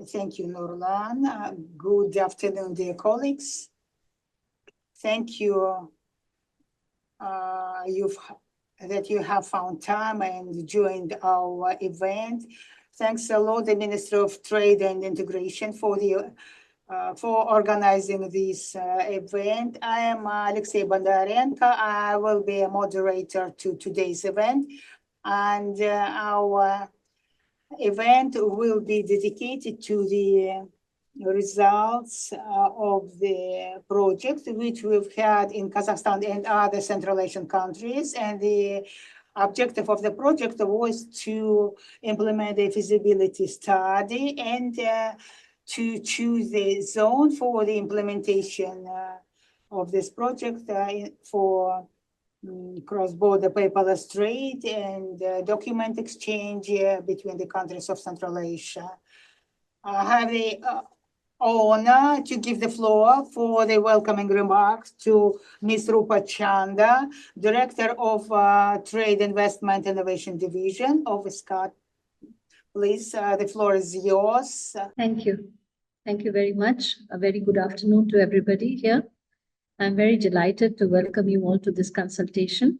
Thank you, Nurlan. Good afternoon, dear colleagues. Thank you that you have found time and joined our event. Thanks a lot, the Ministry of Trade and Integration, for organizing this event. I am Alexey Bondarenko. I will be a moderator to today's event, and our event will be dedicated to the results of the project which we've had in Kazakhstan and other Central Asian countries. And the objective of the project was to implement a feasibility study and to choose the zone for the implementation of this project for cross-border paperless trade and document exchange between the countries of Central Asia. I have the honor to give the floor for the welcoming remarks to Ms. Rupa Chanda, Director of Trade Investment Innovation Division of ESCAP. Please, the floor is yours. Thank you. Thank you very much. A very good afternoon to everybody here. I'm very delighted to welcome you all to this consultation.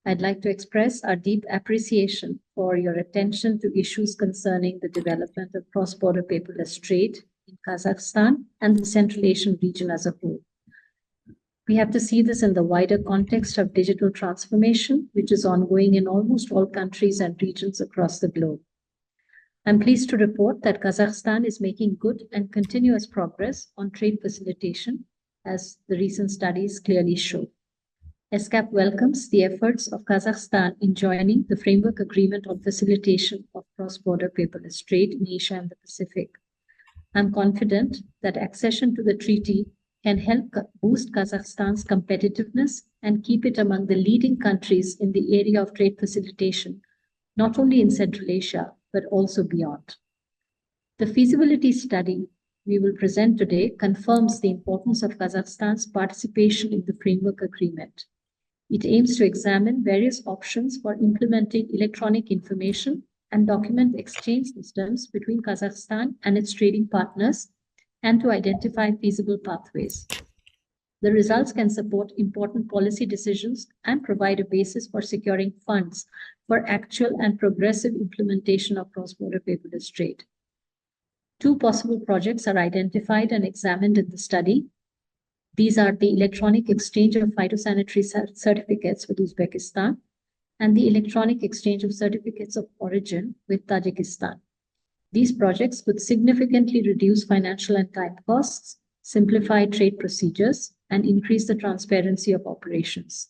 I'd like to express our deep appreciation for your attention to issues concerning the development of cross-border paperless trade in Kazakhstan and the Central Asian region as a whole. We have to see this in the wider context of digital transformation, which is ongoing in almost all countries and regions across the globe. I'm pleased to report that Kazakhstan is making good and continuous progress on trade facilitation, as the recent studies clearly show. ESCAP welcomes the efforts of Kazakhstan in joining the Framework Agreement on Facilitation of Cross-Border Paperless Trade in Asia and the Pacific. I'm confident that accession to the treaty can help boost Kazakhstan's competitiveness and keep it among the leading countries in the area of trade facilitation, not only in Central Asia, but also beyond. The feasibility study we will present today confirms the importance of Kazakhstan's participation in the Framework Agreement. It aims to examine various options for implementing electronic information and document exchange systems between Kazakhstan and its trading partners and to identify feasible pathways. The results can support important policy decisions and provide a basis for securing funds for actual and progressive implementation of cross-border paperless trade. Two possible projects are identified and examined in the study. These are the electronic exchange of phytosanitary certificates with Uzbekistan and the electronic exchange of certificates of origin with Tajikistan. These projects could significantly reduce financial and time costs, simplify trade procedures, and increase the transparency of operations.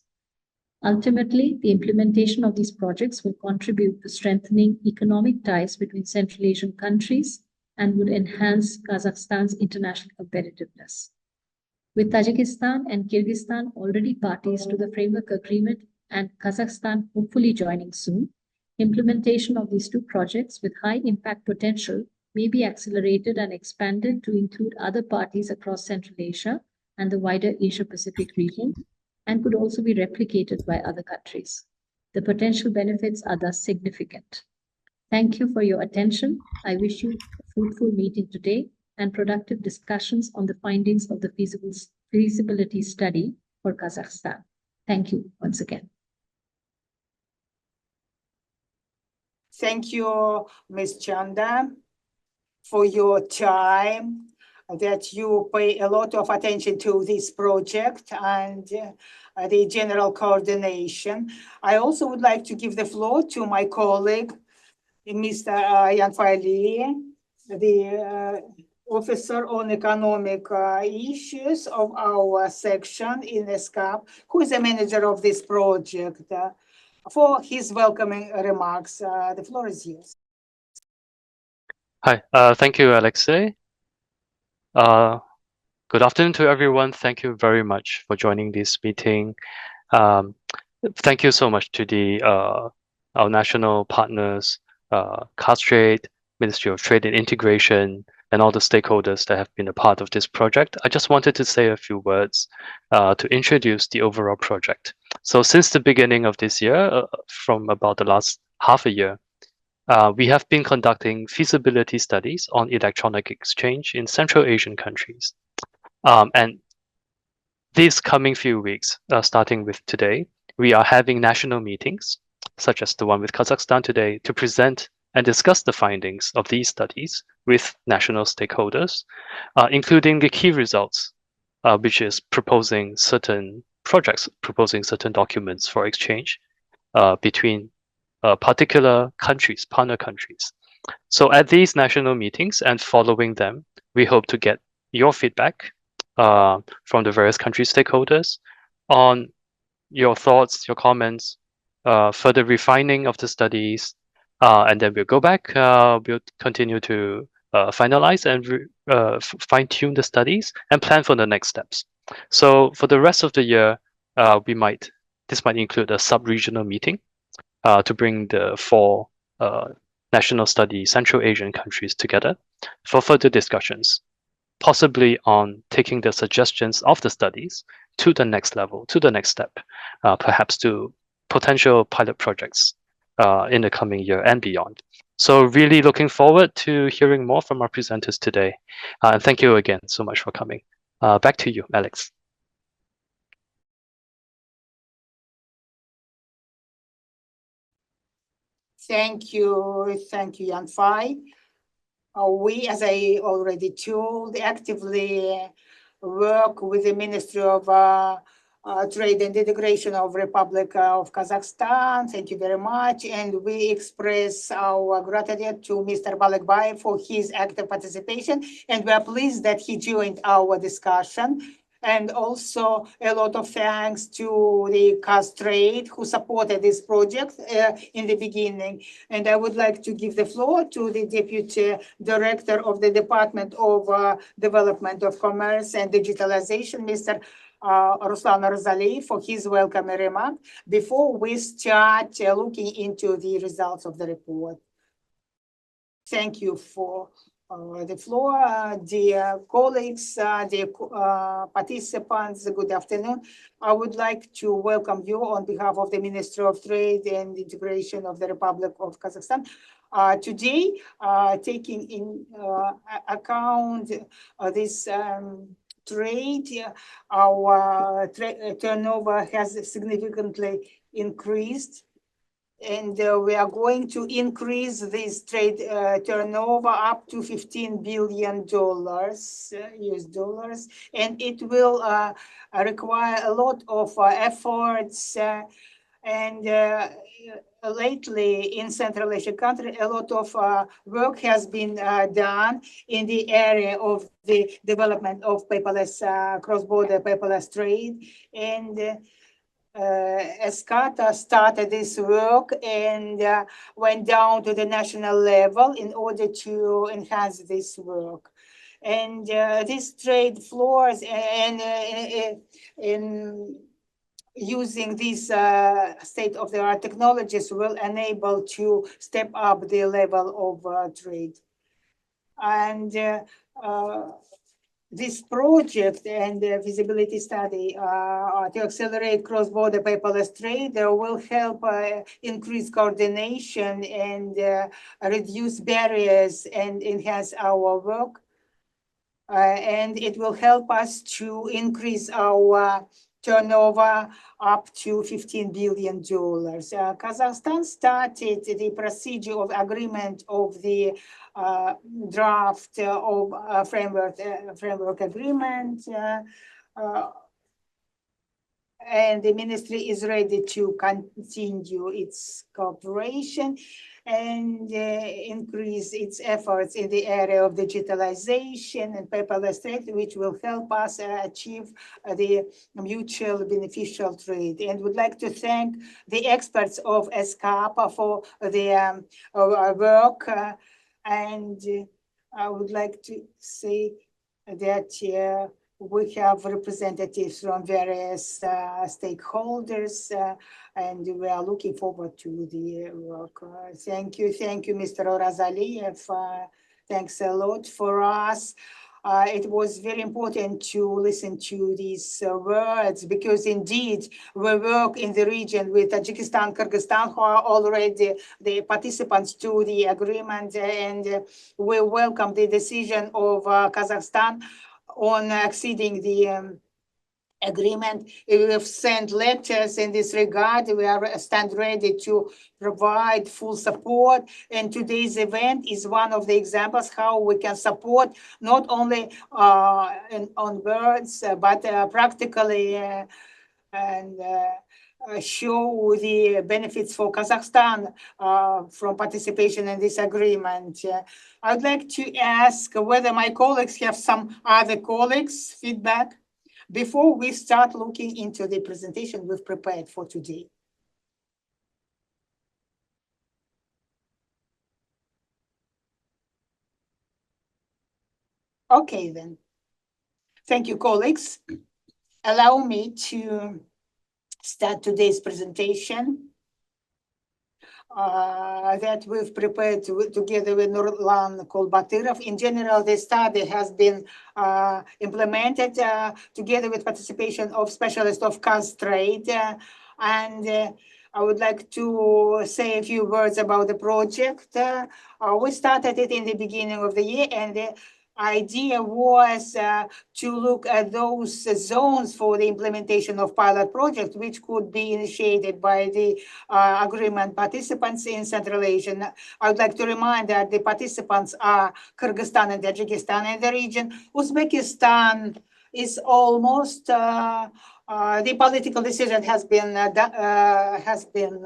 Ultimately, the implementation of these projects will contribute to strengthening economic ties between Central Asian countries and would enhance Kazakhstan's international competitiveness. With Tajikistan and Kyrgyzstan already parties to the Framework Agreement and Kazakhstan hopefully joining soon, implementation of these two projects with high impact potential may be accelerated and expanded to include other parties across Central Asia and the wider Asia-Pacific region, and could also be replicated by other countries. The potential benefits are thus significant. Thank you for your attention. I wish you a fruitful meeting today and productive discussions on the findings of the feasibility study for Kazakhstan. Thank you once again. Thank you, Ms. Chanda, for your time, that you pay a lot of attention to this project and the general coordination. I also would like to give the floor to my colleague, Mr. Yanfali, the Officer on Economic Issues of our section in ESCAP, who is the manager of this project, for his welcoming remarks. The floor is yours. Hi, thank you, Alexei. Good afternoon to everyone. Thank you very much for joining this meeting. Thank you so much to our national partners, KAZ Trade, Ministry of Trade and Integration, and all the stakeholders that have been a part of this project. I just wanted to say a few words to introduce the overall project. So since the beginning of this year, from about the last half a year, we have been conducting feasibility studies on electronic exchange in Central Asian countries. And these coming few weeks, starting with today, we are having national meetings, such as the one with Kazakhstan today, to present and discuss the findings of these studies with national stakeholders, including the key results, which is proposing certain projects, proposing certain documents for exchange between particular countries, partner countries. So at these national meetings and following them, we hope to get your feedback from the various country stakeholders on your thoughts, your comments, further refining of the studies, and then we'll go back, we'll continue to finalize and fine-tune the studies and plan for the next steps. So for the rest of the year, this might include a sub-regional meeting to bring the 4 national study Central Asian countries together for further discussions, possibly on taking the suggestions of the studies to the next level, to the next step, perhaps to potential pilot projects in the coming year and beyond. So really looking forward to hearing more from our presenters today. And thank you again so much for coming. Back to you, Alex. Thank you, Yan Fai. We, as I already told, actively work with the Ministry of Trade and Integration of Republic of Kazakhstan. Thank you very much. And we express our gratitude to Mr. Balekbayev for his active participation. And we are pleased that he joined our discussion. And also a lot of thanks to the KAZ Trade who supported this project in the beginning. And I would like to give the floor to the Deputy Director of the Department of Development of Commerce and Digitalization, Mr. Ruslan Arzali, for his welcome remark before we start looking into the results of the report. Thank you for the floor, dear colleagues, dear participants, good afternoon. I would like to welcome you on behalf of the Ministry of Trade and Integration of the Republic of Kazakhstan. Today, taking in account this trade, our turnover has significantly increased. And we are going to increase this trade turnover up to $15 billion, US dollars, and it will require a lot of efforts. And lately in Central Asian country, a lot of work has been done in the area of the development of paperless cross-border paperless trade. And ESCAP started this work and went down to the national level in order to enhance this work. And these trade floors and in using these state-of-the-art technologies will enable to step up the level of trade. And this project and the feasibility study to accelerate cross-border paperless trade will help increase coordination and reduce barriers and enhance our work. And it will help us to increase our turnover up to $15 billion. Kazakhstan started the procedure of agreement of the draft of framework agreement, and the ministry is ready to continue its cooperation and increase its efforts in the area of digitalization and paperless trade, which will help us achieve the mutual beneficial trade. And would like to thank the experts of ESCAP for their work. And I would like to say that we have representatives from various stakeholders, and we are looking forward to the work. Thank you, Mr. Orazaliyev. Thanks a lot for us. it was very important to listen to these words, because indeed we work in the region with Tajikistan, Kyrgyzstan, who are already the participants to the agreement, and we welcome the decision of Kazakhstan on acceding the agreement. We have sent letters in this regard. We stand ready to provide full support. And today's event is one of the examples how we can support not only on words, but practically and show the benefits for Kazakhstan from participation in this agreement. I would like to ask whether my colleagues have some other colleagues' feedback before we start looking into the presentation we've prepared for today. Okay, then. Thank you, colleagues. Allow me to start today's presentation that we've prepared together with Nurlan Kolbatyrov. In general, the study has been implemented together with participation of specialists of KAZ trade. And I would like to say a few words about the project. We started it in the beginning of the year, and the idea was to look at those zones for the implementation of pilot projects, which could be initiated by the agreement participants in Central Asia. I would like to remind that the participants are Kyrgyzstan and Tajikistan in the region. Uzbekistan is almost the political decision has been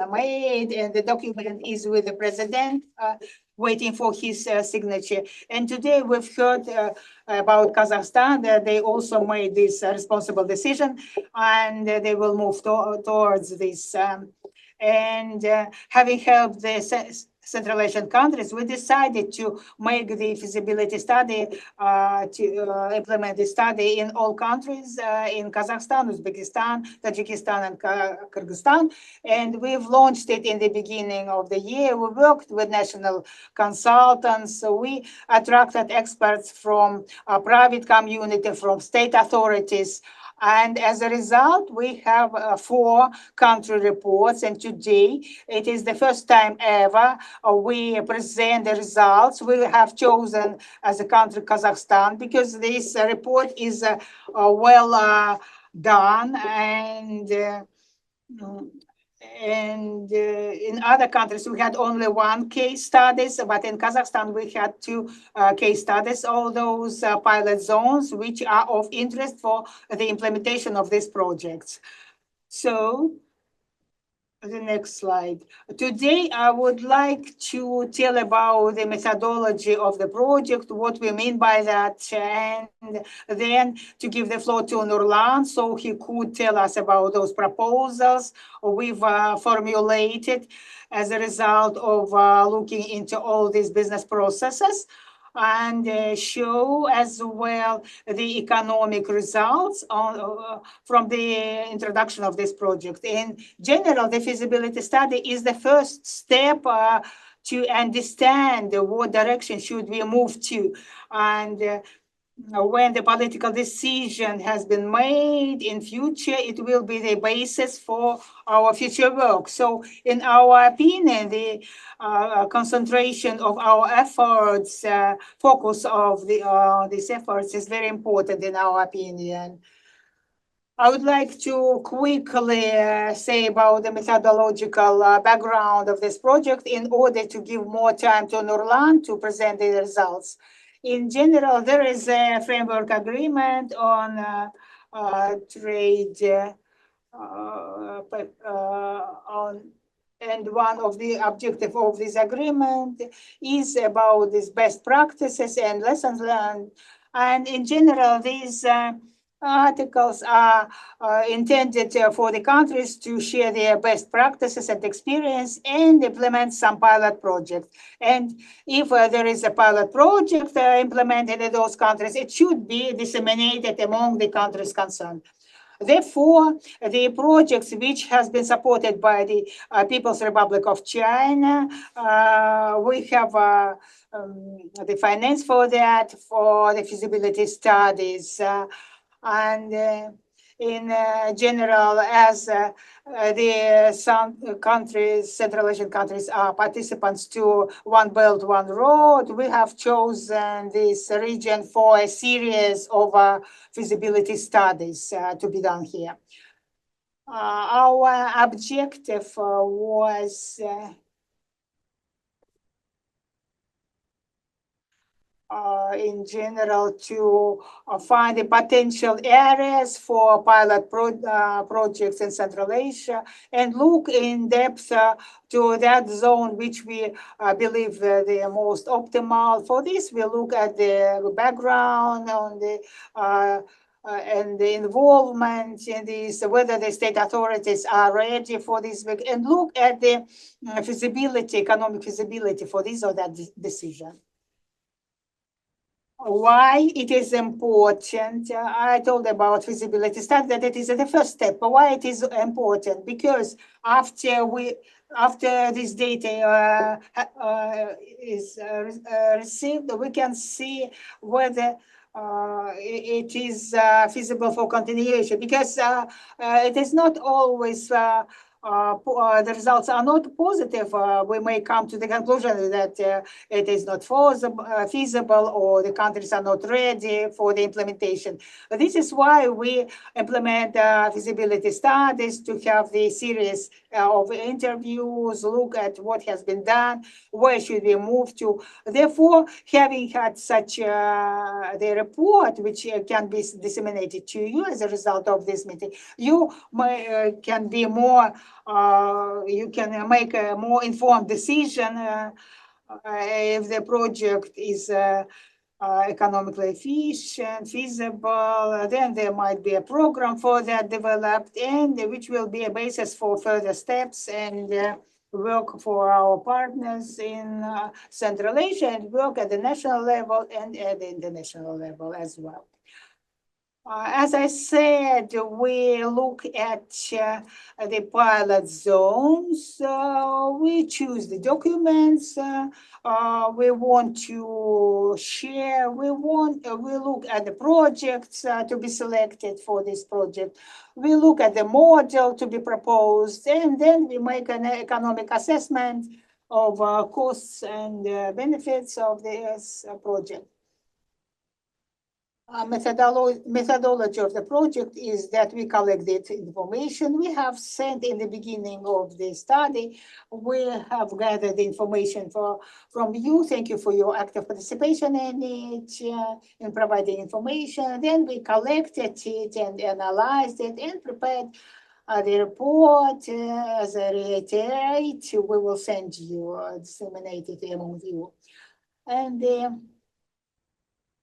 made, and the document is with the president, waiting for his signature. And today we've heard about Kazakhstan, that they also made this responsible decision, and they will move towards this. Having helped the Central Asian countries, we decided to make the feasibility study, to implement the study in all countries, in Kazakhstan, Uzbekistan, Tajikistan, and Kyrgyzstan. And we've launched it in the beginning of the year. We worked with national consultants. So we attracted experts from private community, from state authorities. And as a result, we have 4 country reports. And today, it is the first time ever we present the results. We have chosen as a country Kazakhstan because this report is well done. And in other countries, we had only 1 case studies, but in Kazakhstan, we had 2 case studies, all those pilot zones, which are of interest for the implementation of these projects. So the next slide. Today, I would like to tell about the methodology of the project, what we mean by that, and then to give the floor to Nurlan so he could tell us about those proposals we've formulated as a result of looking into all these business processes, and show as well the economic results from the introduction of this project. In general, the feasibility study is the first step to understand what direction should we move to. And when the political decision has been made in future, it will be the basis for our future work. So in our opinion, the concentration of our efforts, focus of these efforts is very important in our opinion. I would like to quickly say about the methodological background of this project in order to give more time to Nurlan to present the results. In general, there is a framework agreement on trade and one of the objectives of this agreement is about these best practices and lessons learned. And in general, these articles are intended for the countries to share their best practices and experience and implement some pilot projects. And if there is a pilot project implemented in those countries, it should be disseminated among the countries concerned. Therefore, the projects which has been supported by the People's Republic of China, we have the finance for that, for the feasibility studies, and in general, as some countries, Central Asian countries, are participants to One Belt, One Road, we have chosen this region for a series of feasibility studies to be done here. Our objective was in general to find the potential areas for pilot projects in Central Asia and look in depth to that zone which we believe the most optimal. For this, we look at the background on the and the involvement in this, whether the state authorities are ready for this, and look at the feasibility, economic feasibility for this or that decision. Why it is important? I told about feasibility study that it is the first step. But why it is important? Because after this data is received, we can see whether it is feasible for continuation. Because it is not always. The results are not positive, we may come to the conclusion that it is not feasible or the countries are not ready for the implementation. But this is why we implement feasibility studies to have the series of interviews, look at what has been done, where should we move to. Therefore, having had such the report, which can be disseminated to you as a result of this meeting, you can be more you can make a more informed decision if the project is economically efficient, feasible, then there might be a program for that developed, and which will be a basis for further steps and work for our partners in Central Asia and work at the national level and at the international level as well. As I said, we look at the pilot zones. We choose the documents we want to share. We look at the projects to be selected for this project. We look at the model to be proposed, and then we make an economic assessment of costs and benefits of this project. Methodology of the project is that we collect the information we have sent in the beginning of the study. We have gathered the information from you. Thank you for your active participation in it, in providing information. Then we collected it and analyzed it and prepared the report. As I reiterate, we will send you, disseminate it among you. And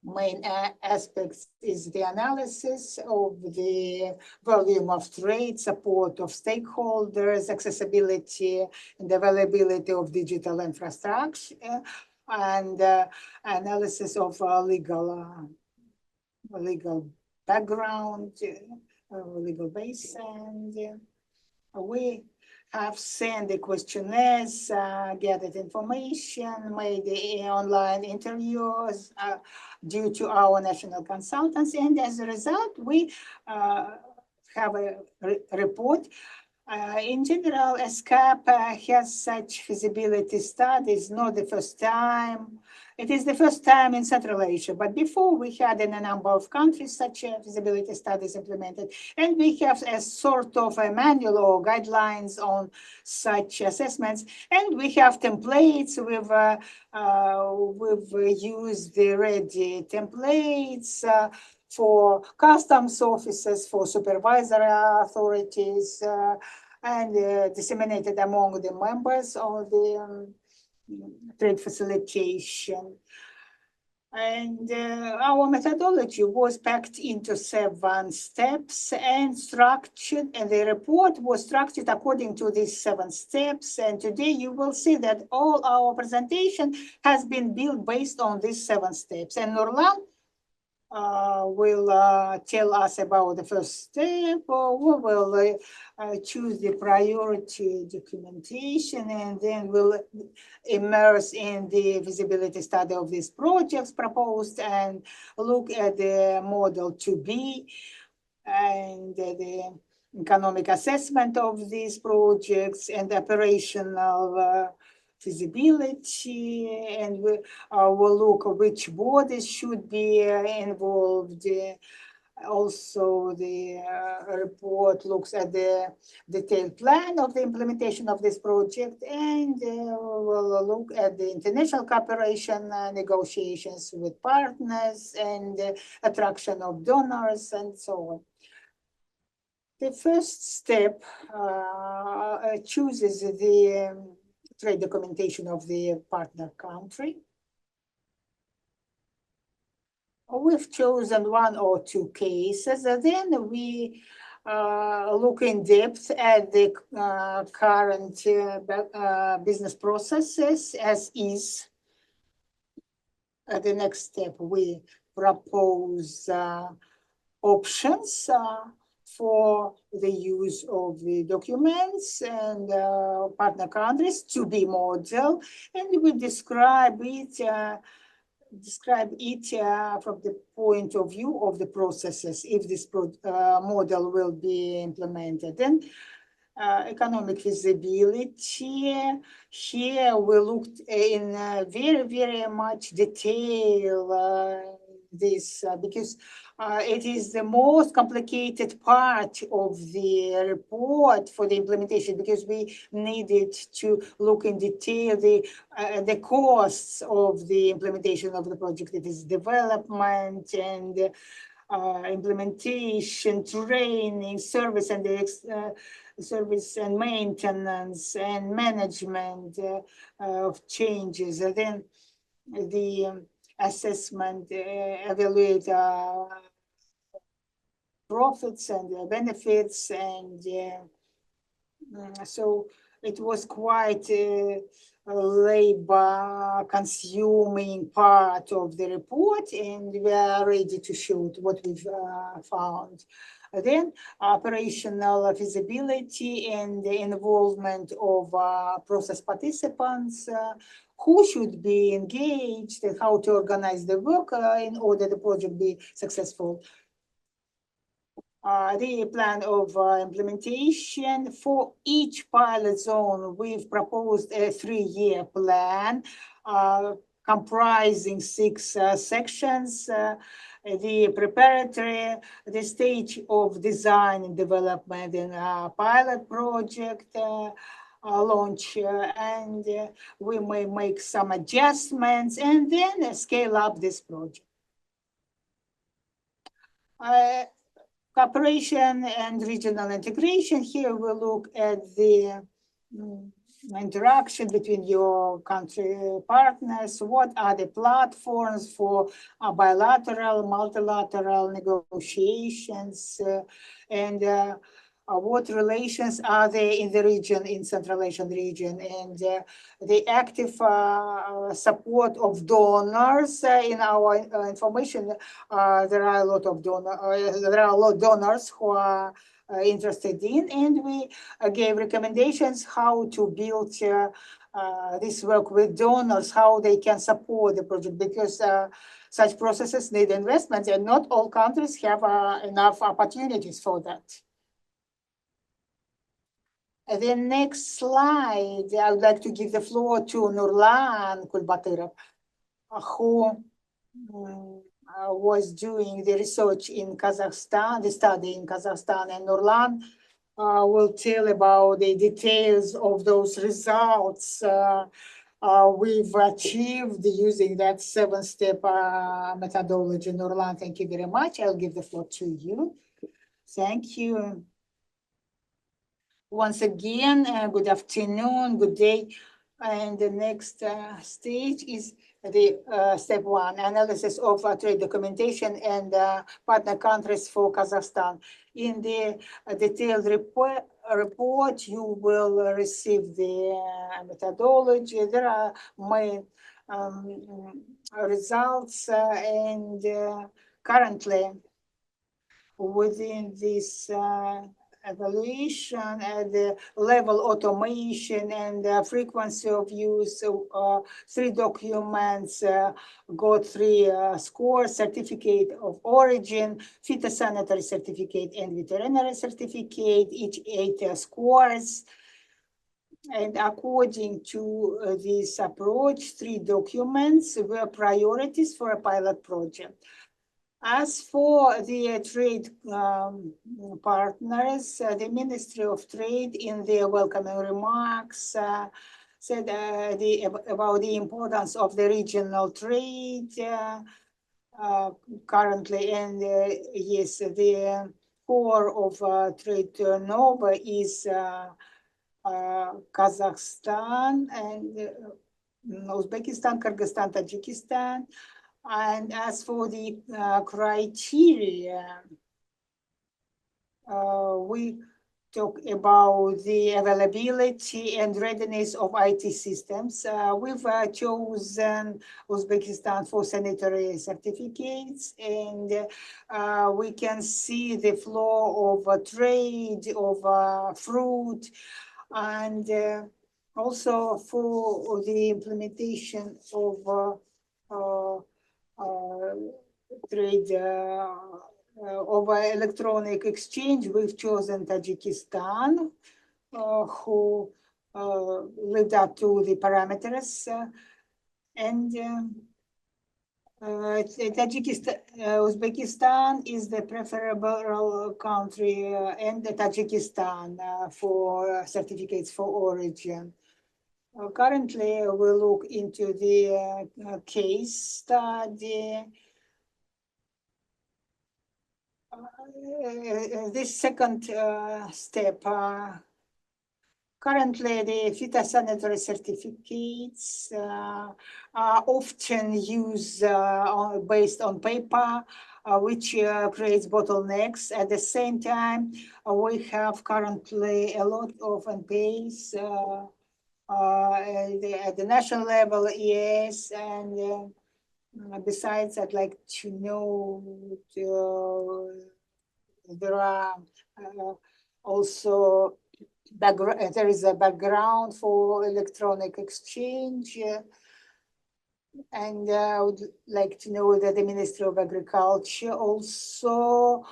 main aspects is the analysis of the volume of trade, support of stakeholders, accessibility and availability of digital infrastructure, and analysis of legal background, legal base, and we have sent the questionnaires, gathered information, made the online interviews due to our national consultants, and as a result, we have a report. In general, ESCAP has such feasibility studies, not the first time. It is the first time in Central Asia, but before we had in a number of countries such feasibility studies implemented, and we have a sort of a manual or guidelines on such assessments, and we have templates. We've used the ready templates for customs officers, for supervisory authorities, and disseminated among the members of the trade facilitation. And our methodology was packed into 7 steps and structured, and the report was structured according to these 7 steps. And today you will see that all our presentation has been built based on these 7 steps. And Nurlan will tell us about the first step. We will choose the priority documentation, and then we'll immerse in the feasibility study of these projects proposed and look at the model to be and the economic assessment of these projects and operational feasibility, and we'll look at which bodies should be involved. Also, the report looks at the detailed plan of the implementation of this project, and we'll look at the international cooperation negotiations with partners and attraction of donors and so on. The first step chooses the trade documentation of the partner country. We've chosen one or two cases, and then we look in depth at the current business processes as is. At the next step, we propose options for the use of the documents and partner countries to be model, and we describe it from the point of view of the processes if this model will be implemented. Then economic feasibility. Here we looked in very much detail this because it is the most complicated part of the report for the implementation, because we needed to look in detail the costs of the implementation of the project. It is development and implementation, training, service and service and maintenance and management of changes. And then the assessment, evaluate profits and benefits, and so it was quite a labor-consuming part of the report, and we are ready to show what we've found. Then operational feasibility and the involvement of process participants, who should be engaged and how to organize the work in order the project be successful. The plan of implementation for each pilot zone, we've proposed a 3-year plan comprising 6 sections. The preparatory, the stage of design and development in a pilot project launch, and we may make some adjustments and then scale up this project. Cooperation and regional integration. Here we look at the interaction between your country partners. What are the platforms for bilateral, multilateral negotiations, and what relations are there in the region, in Central Asian region, and the active support of donors in our information. There are a lot of donors who are interested in, and we gave recommendations how to build this work with donors, how they can support the project, because such processes need investments, and not all countries have enough opportunities for that. The next slide, I would like to give the floor to Nurlan Kulbatyrov, who was doing the research in Kazakhstan, the study in Kazakhstan, and Nurlan will tell about the details of those results we've achieved using that 7-step methodology. Nurlan, thank you very much. I'll give the floor to you. Thank you. Once again, good afternoon, good day. And the next stage is the step 1, analysis of trade documentation and partner countries for Kazakhstan. In the detailed report, you will receive the methodology. There are main results and currently, within this evaluation at the level automation and frequency of use, 3 documents got 3 scores: certificate of origin, phytosanitary certificate, and veterinary certificate, each 8 scores. And according to this approach, 3 documents were priorities for a pilot project. As for the trade partners, the Ministry of Trade in their welcoming remarks said about the importance of the regional trade currently. And yes, the core of trade turnover is Kazakhstan and Uzbekistan, Kyrgyzstan, Tajikistan. And as for the criteria, we talk about the availability and readiness of IT systems. We've chosen Uzbekistan for sanitary certificates, and we can see the flow of trade of fruit, and also for the implementation of trade over electronic exchange. We've chosen Tajikistan, who lived up to the parameters, and Uzbekistan is the preferable country, and Tajikistan for certificates for origin. Currently, we look into the case study. This second step, currently the phytosanitary certificates are often used based on paper, which creates bottlenecks. At the same time, we have currently a lot of NPAs at the national level, yes, and besides, I'd like to know there are also there is a background for electronic exchange, and I would like to know that the Ministry of Agriculture also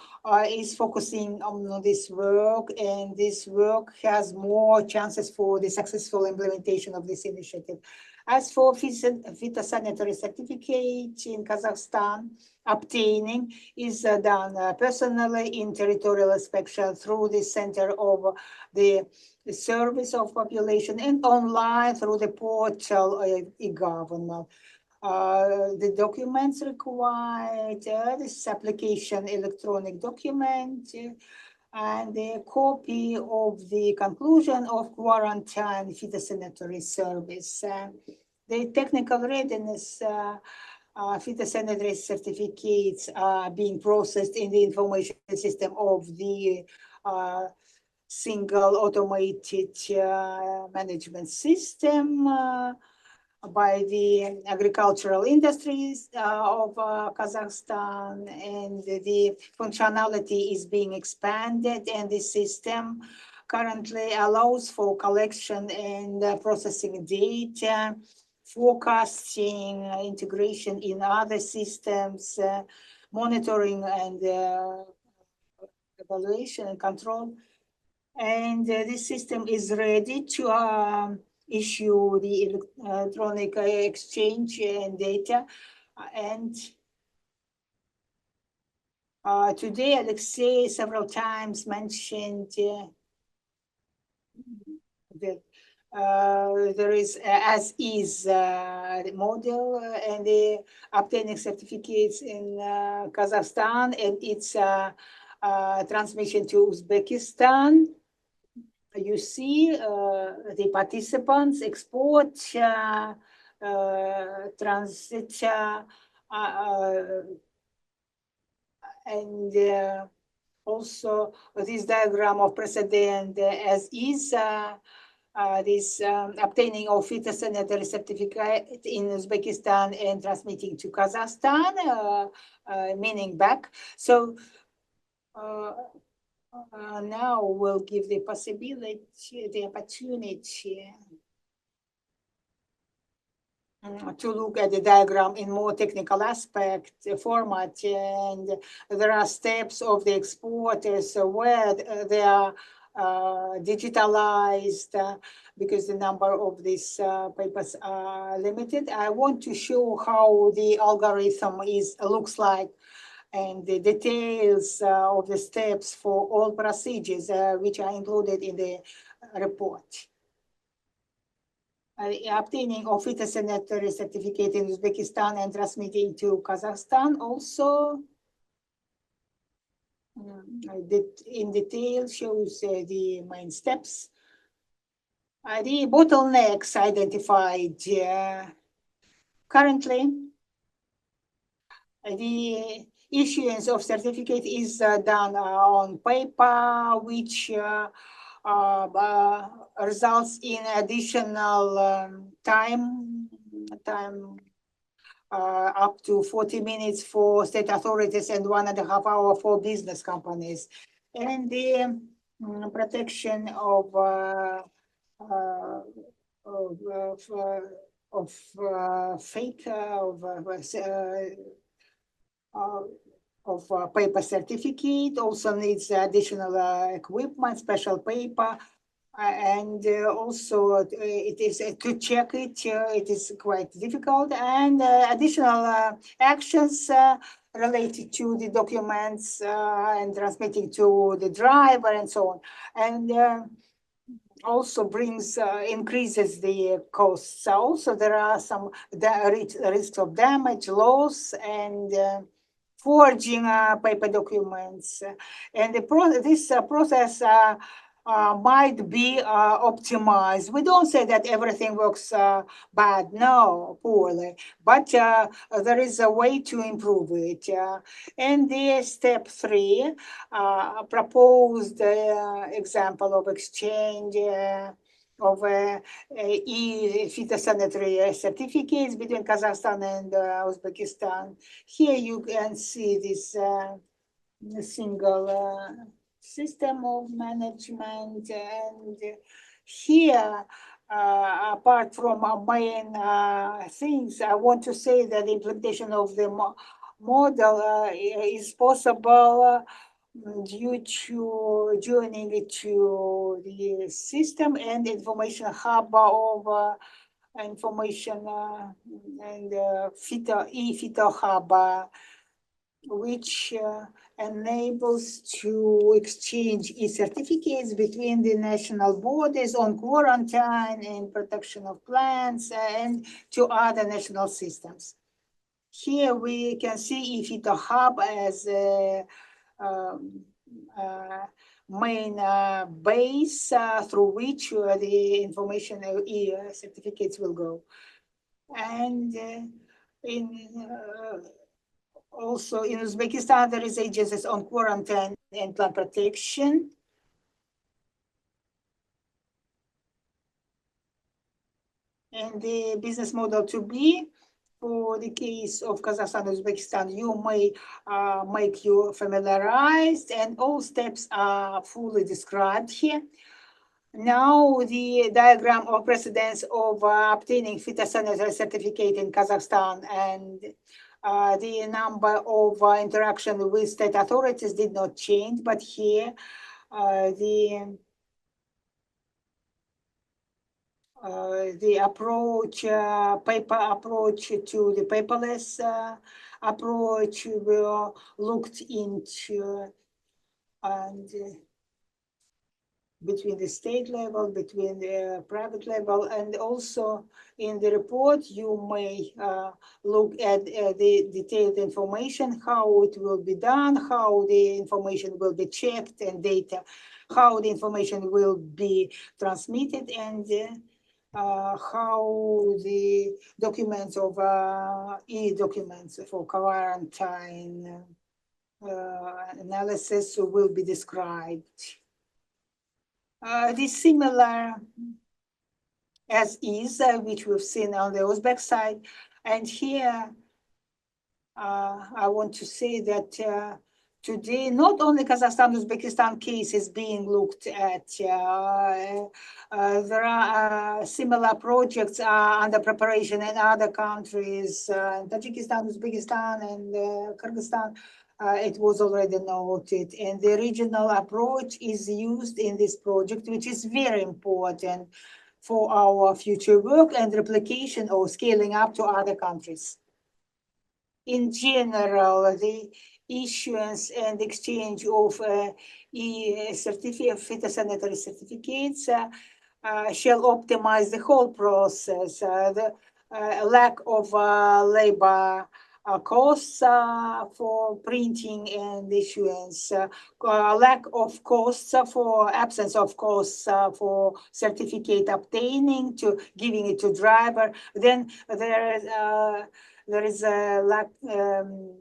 is focusing on this work, and this work has more chances for the successful implementation of this initiative. As for phytosanitary certificate in Kazakhstan, obtaining is done personally in territorial inspection through the Center of the Service of Population and online through the portal e-government. The documents required, this application electronic document, and a copy of the conclusion of quarantine phytosanitary service. The technical readiness phytosanitary certificates are being processed in the information system of the single automated management system by the agricultural industries of Kazakhstan, and the functionality is being expanded, and the system currently allows for collection and processing data, forecasting, integration in other systems, monitoring and evaluation and control. And this system is ready to issue the electronic exchange and data. And today, Alexei several times mentioned that there is as-is model and the obtaining certificates in Kazakhstan and its transmission to Uzbekistan. You see the participants export, transit, and also this diagram of precedent as is this obtaining of phytosanitary certificate in Uzbekistan and transmitting to Kazakhstan, meaning back. So now we'll give the possibility, the opportunity to look at the diagram in more technical aspect format, and there are steps of the exporters where they are digitalized because the number of these papers are limited. I want to show how the algorithm looks like and the details of the steps for all procedures which are included in the report. Obtaining of phytosanitary certificate in Uzbekistan and transmitting to Kazakhstan also in detail shows the main steps. The bottlenecks identified currently. The issuance of certificate is done on paper, which results in additional time up to 40 minutes for state authorities and 1.5 hours for business companies. And the protection of fake paper certificate also needs additional equipment, special paper, and also it is to check it. It is quite difficult, and additional actions related to the documents and transmitting to the driver and so on, and also brings increases the costs. Also, there are some risks of damage, loss, and forging paper documents, and this process might be optimized. We don't say that everything works bad, no, poorly, but there is a way to improve it. And the step 3 proposed example of exchange of phytosanitary certificates between Kazakhstan and Uzbekistan. Here you can see this single system of management, and here apart from main things, I want to say that the implementation of the model is possible due to joining it to the system and information hub of information and e-Phyto hub, which enables to exchange e-certificates between the national bodies on quarantine and protection of plants and to other national systems. Here we can see e-Phyto hub as a main base through which the information e-certificates will go. And also in Uzbekistan, there is agencies on quarantine and plant protection. And the business model to be, for the case of Kazakhstan and Uzbekistan, you may make you familiarized, and all steps are fully described here. Now the diagram of precedence of obtaining phytosanitary certificate in Kazakhstan and the number of interaction with state authorities did not change, but here the approach, paper approach to the paperless approach were looked into, and between the state level, between the private level, and also in the report, you may look at the detailed information, how it will be done, how the information will be checked and data, how the information will be transmitted, and how the documents of e-documents for quarantine analysis will be described. The similar as is, which we've seen on the Uzbek side. And here, I want to say that today, not only Kazakhstan, Uzbekistan case is being looked at. There are similar projects under preparation in other countries, Tajikistan, Uzbekistan, and Kyrgyzstan. It was already noted, and the regional approach is used in this project, which is very important for our future work and replication or scaling up to other countries. In general, the issuance and exchange of phytosanitary certificates shall optimize the whole process. The lack of labor costs for printing and issuance, lack of costs for absence of costs for certificate obtaining to giving it to driver. Then there is a lack,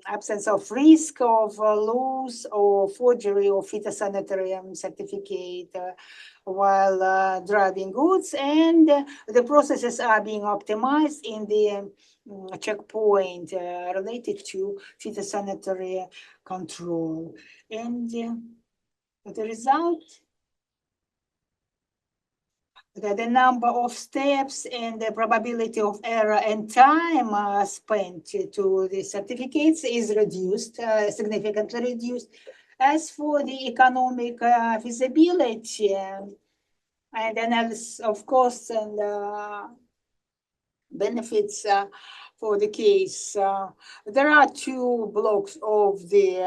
absence of risk of loss or forgery of phytosanitary certificate while driving goods, and the processes are being optimized in the checkpoint related to phytosanitary control. And the result, the number of steps and the probability of error and time spent to the certificates is reduced, significantly reduced. As for the economic feasibility and analysis of costs and benefits for the case, there are two blocks of the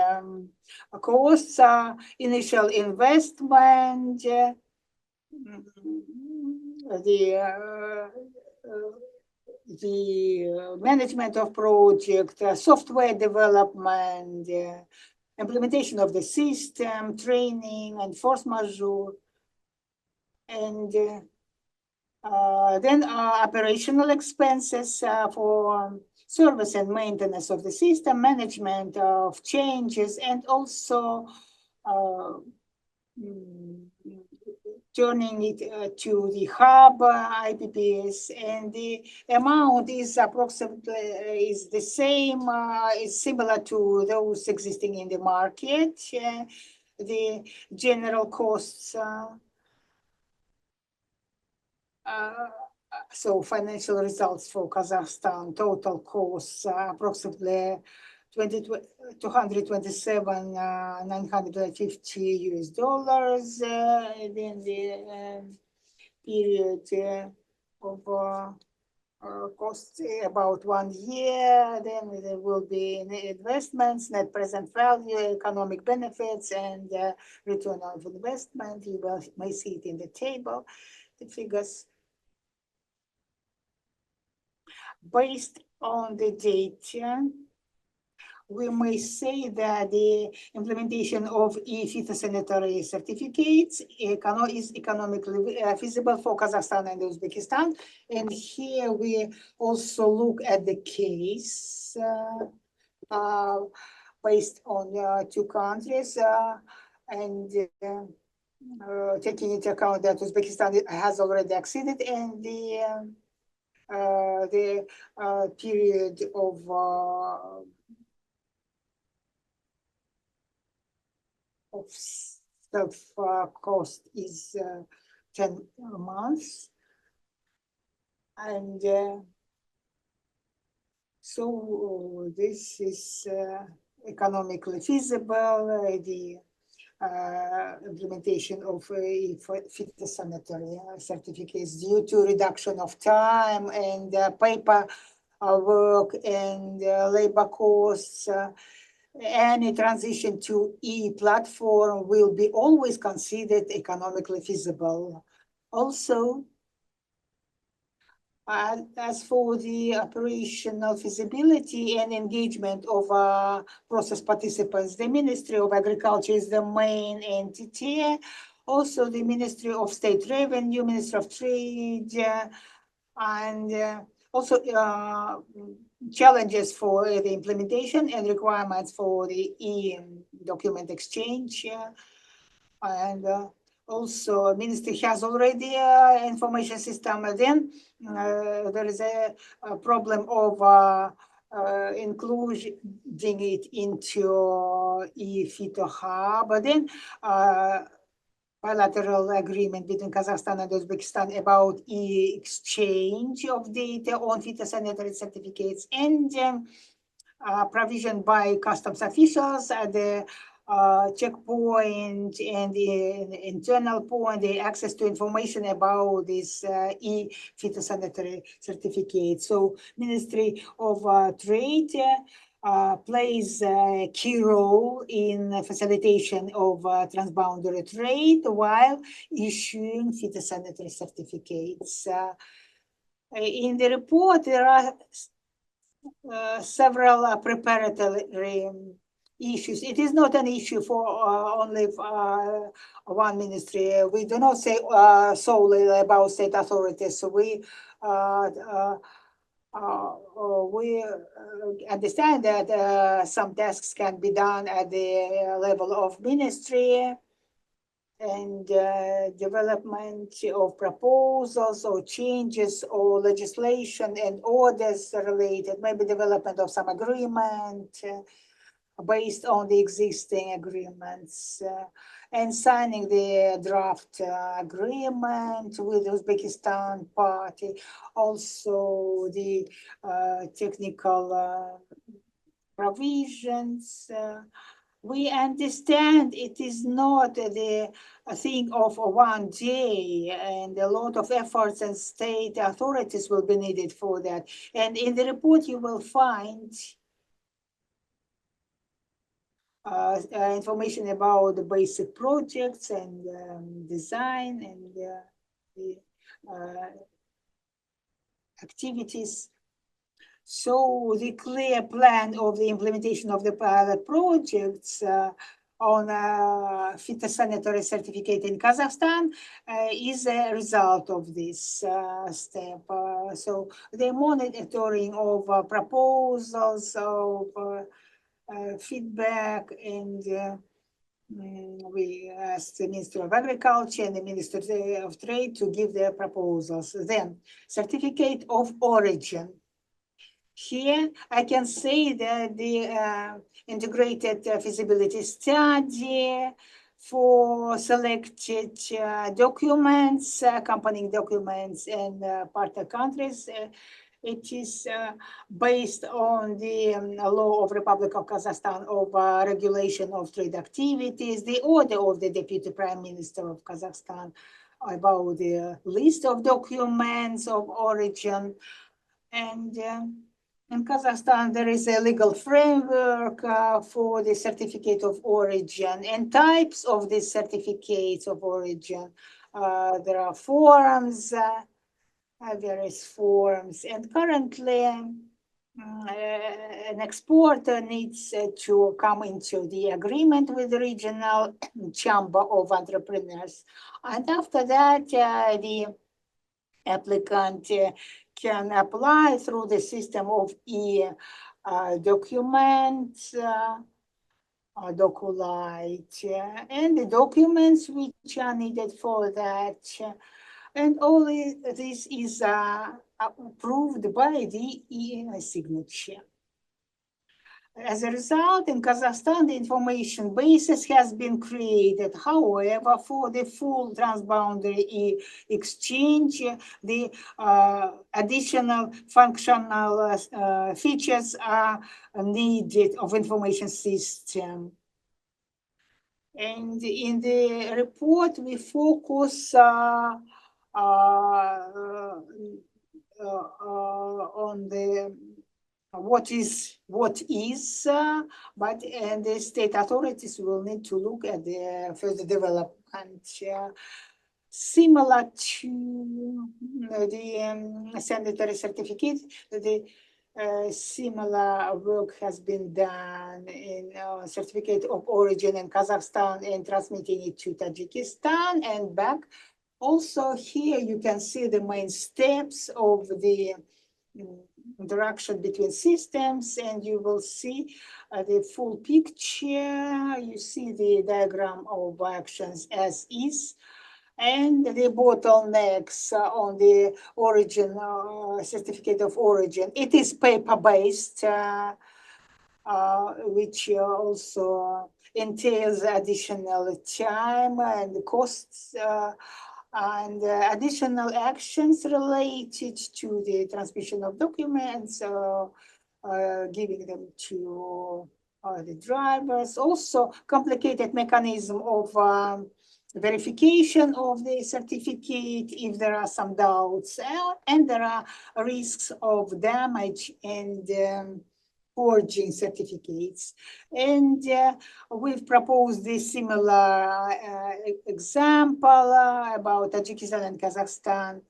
costs: initial investment, the management of project, software development, implementation of the system, training, and force majeure, and then operational expenses for service and maintenance of the system, management of changes, and also turning it to the hub IPPs, and the amount is approximately the same, is similar to those existing in the market. The general costs, so financial results for Kazakhstan, total costs approximately 227,950 US dollars. Then the period of costs about 1 year. Then there will be investments, net present value, economic benefits, and return on investment. You may see it in the table, the figures. Based on the data, we may say that the implementation of phytosanitary certificates is economically feasible for Kazakhstan and Uzbekistan. And here we also look at the case based on two countries and taking into account that Uzbekistan has already acceded, and the period of self-cost is 10 months. And so this is economically feasible, the implementation of phytosanitary certificates due to reduction of time and paper work and labor costs. Any transition to e-platform will be always considered economically feasible. Also, as for the operational feasibility and engagement of process participants, the Ministry of Agriculture is the main entity. Also, the Ministry of State Revenue, Ministry of Trade, and also challenges for the implementation and requirements for the e-document exchange. And Also, ministry has already information system. Then there is a problem of including it into e-Phyto Hub. But then bilateral agreement between Kazakhstan and Uzbekistan about exchange of data on phytosanitary certificates, and provision by customs officials at the checkpoint and the internal point, the access to information about this e-phytosanitary certificate. So Ministry of Trade plays a key role in facilitation of transboundary trade while issuing phytosanitary certificates. In the report, there are several preparatory issues. It is not an issue for only one ministry. We do not say solely about state authorities. We understand that some tasks can be done at the level of ministry, and development of proposals or changes or legislation and orders related, maybe development of some agreement based on the existing agreements, and signing the draft agreement with the Uzbekistan party, also the technical provisions. We understand it is not the thing of one day, and a lot of efforts and state authorities will be needed for that. And in the report, you will find information about the basic projects and design and the activities. So the clear plan of the implementation of the pilot projects on phytosanitary certificate in Kazakhstan is a result of this step. So the monitoring of proposals, of feedback, and we asked the Ministry of Agriculture and the Ministry of Trade to give their proposals. Then certificate of origin. Here, I can say that the integrated feasibility study for selected documents, accompanying documents and partner countries, it is based on the law of Republic of Kazakhstan of regulation of trade activities, the order of the Deputy Prime Minister of Kazakhstan about the list of documents of origin. And in Kazakhstan, there is a legal framework for the certificate of origin and types of these certificates of origin. There are forms, various forms, and currently an exporter needs to come into the agreement with the regional chamber of entrepreneurs. And after that, the applicant can apply through the system of e-documents, DocuLite, and the documents which are needed for that. And all this is approved by the e-signature. As a result, in Kazakhstan, the information basis has been created. However, for the full transboundary exchange, the additional functional features are needed of information system. And in the report, we focus on the what is, but and the state authorities will need to look at the further development. Similar to the sanitary certificate, the similar work has been done in certificate of origin in Kazakhstan and transmitting it to Tajikistan and back. Also here you can see the main steps of the interaction between systems, and you will see the full picture. You see the diagram of actions as is, and the bottlenecks on the origin certificate of origin. It is paper-based, which also entails additional time and costs and additional actions related to the transmission of documents, giving them to the drivers. Also, complicated mechanism of verification of the certificate if there are some doubts, and there are risks of damage and forging certificates. And we've proposed this similar example about Tajikistan and Kazakhstan.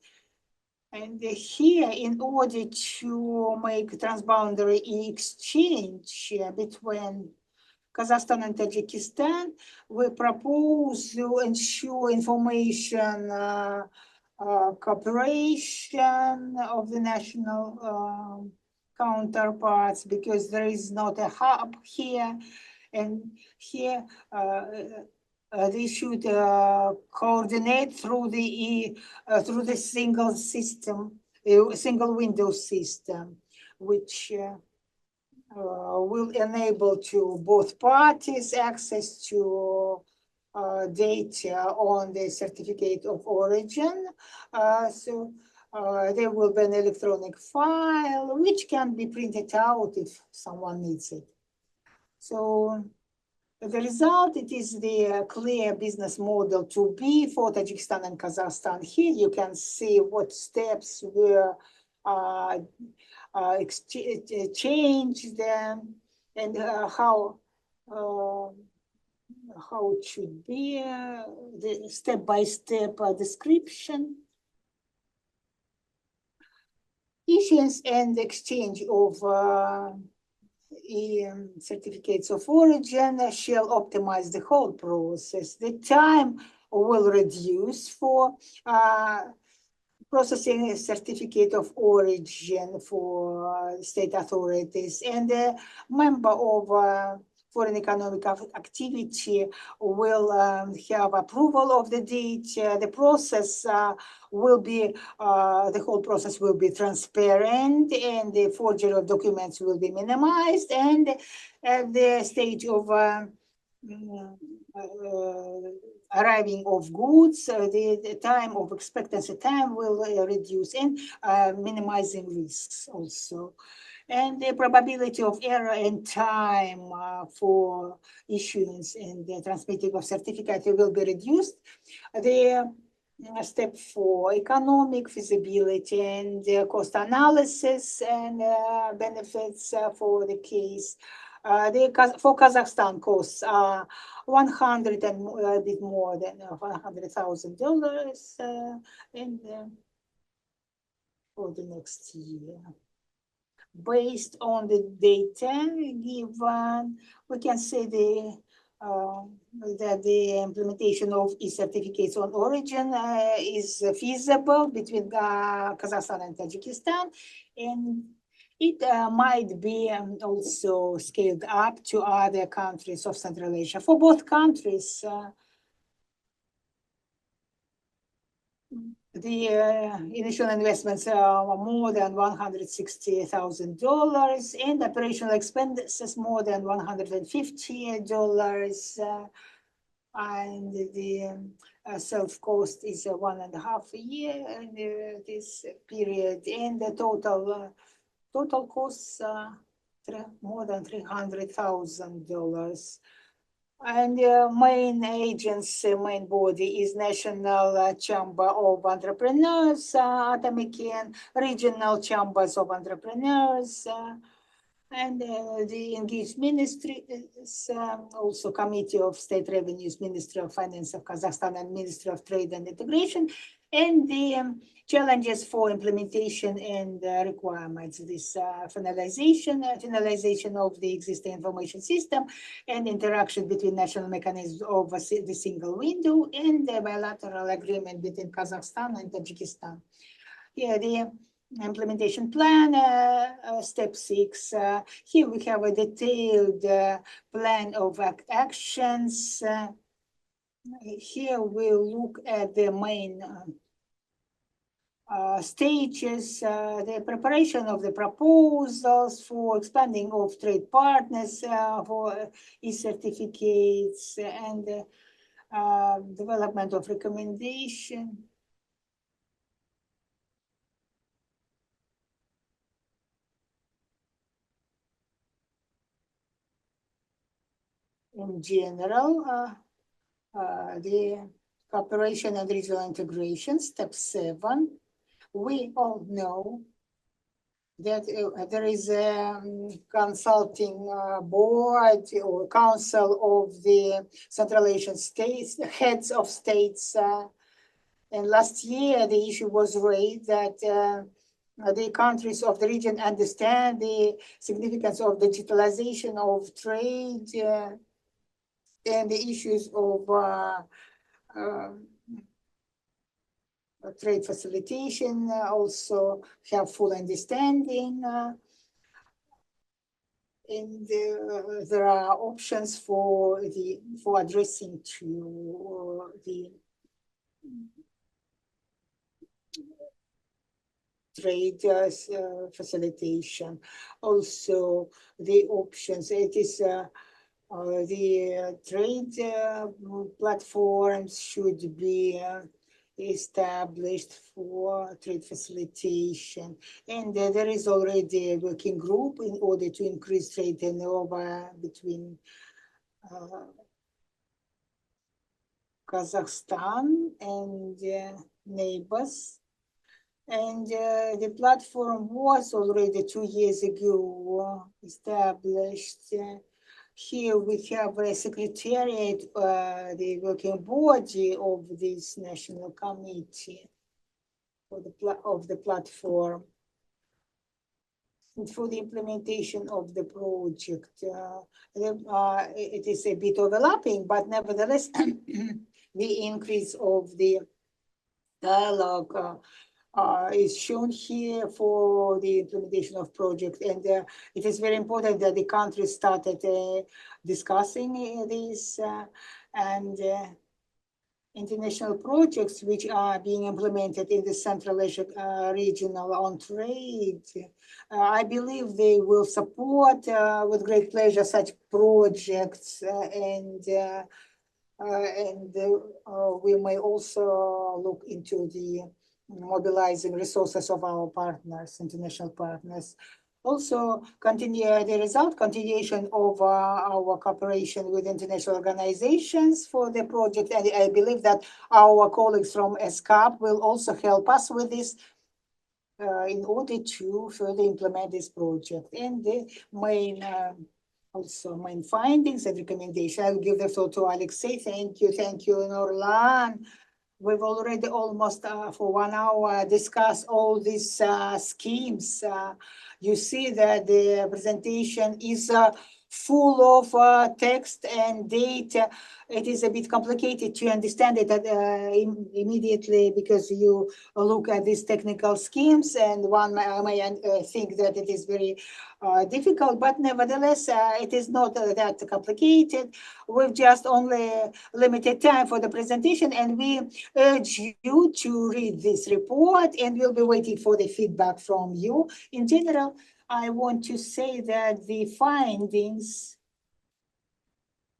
And here, in order to make transboundary exchange between Kazakhstan and Tajikistan, we propose to ensure information cooperation of the national counterparts, because there is not a hub here, and here they should coordinate through the single system, single window system, which will enable to both parties access to data on the certificate of origin. So there will be an electronic file which can be printed out if someone needs it. So the result, it is the clear business model to be for Tajikistan and Kazakhstan. Here you can see what steps were changed and how it should be, the step-by-step description. Issuance and exchange of certificates of origin shall optimize the whole process. The time will reduce for processing a certificate of origin for state authorities, and a member of foreign economic activity will have approval of the data. The process will be, the whole process will be transparent, and the forgery of documents will be minimized. And at the stage of arriving of goods, the time of expectancy time will reduce, and minimizing risks also. And the probability of error and time for issuance and the transmitting of certificate will be reduced. The step 4, economic feasibility and cost analysis and benefits for the case. For Kazakhstan, costs are 100 and a bit more than $100,000 for the next year. Based on the data given, we can say that the implementation of e-certificates on origin is feasible between Kazakhstan and Tajikistan, and it might be also scaled up to other countries of Central Asia. For both countries, the initial investments are more than $160,000, and operational expenses more than $150, and the self-cost is 1.5 year in this period, and the total costs more than $300,000. And main agency, main body is National Chamber of Entrepreneurs, Atomic, and regional chambers of entrepreneurs, and the engaged ministry is also Committee of State Revenues, Ministry of Finance of Kazakhstan, and Ministry of Trade and Integration, and the challenges for implementation and requirements. This finalization of the existing information system, and interaction between national mechanisms of the single window, and the bilateral agreement between Kazakhstan and Tajikistan. Here, the implementation plan, step 6. Here we have a detailed plan of actions. Here we look at the main stages, the preparation of the proposals for expanding of trade partners for e-certificates and development of recommendation. In general, the cooperation and regional integration, step 7. We all know that there is a consulting board or council of the Central Asian states, heads of states. And last year, the issue was raised that the countries of the region understand the significance of digitalization of trade and the issues of trade facilitation also have full understanding. And there are options for addressing to the trade facilitation. Also, the options, it is the trade platforms should be established for trade facilitation. And there is already a working group in order to increase trade turnover between Kazakhstan and neighbors. And the platform was already 2 years ago established. Here we have a secretariat, the working body of this national committee of the platform. And for the implementation of the project, it is a bit overlapping, but nevertheless, the increase of the dialogue is shown here for the implementation of project. And it is very important that the countries started discussing this and international projects which are being implemented in the Central Asia regional on trade. I believe they will support with great pleasure such projects and we may also look into the mobilizing resources of our partners, international partners. Also, continuation of our cooperation with international organizations for the project. And I believe that our colleagues from ESCAP will also help us with this in order to further implement this project. And the main findings and recommendations. I'll give the floor to Alexei. Thank you, Nurlan. We've already almost for 1 hour discussed all these schemes. You see that the presentation is full of text and data. It is a bit complicated to understand it immediately because you look at these technical schemes and one may think that it is very difficult, but nevertheless, it is not that complicated. We've just only limited time for the presentation and we urge you to read this report and we'll be waiting for the feedback from you. In general, I want to say that the findings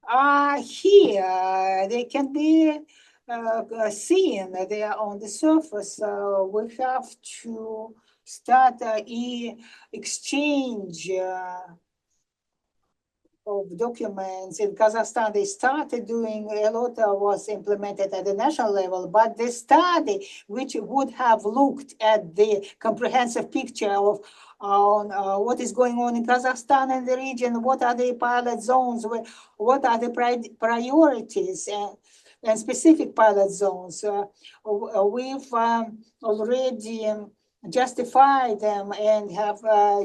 are here. They can be seen. They are on the surface. We have to start exchange of documents. In Kazakhstan, they started doing a lot was implemented at the national level, but the study, which would have looked at the comprehensive picture of what is going on in Kazakhstan and the region, what are the pilot zones, what are the priorities and specific pilot zones. We've already justify them and have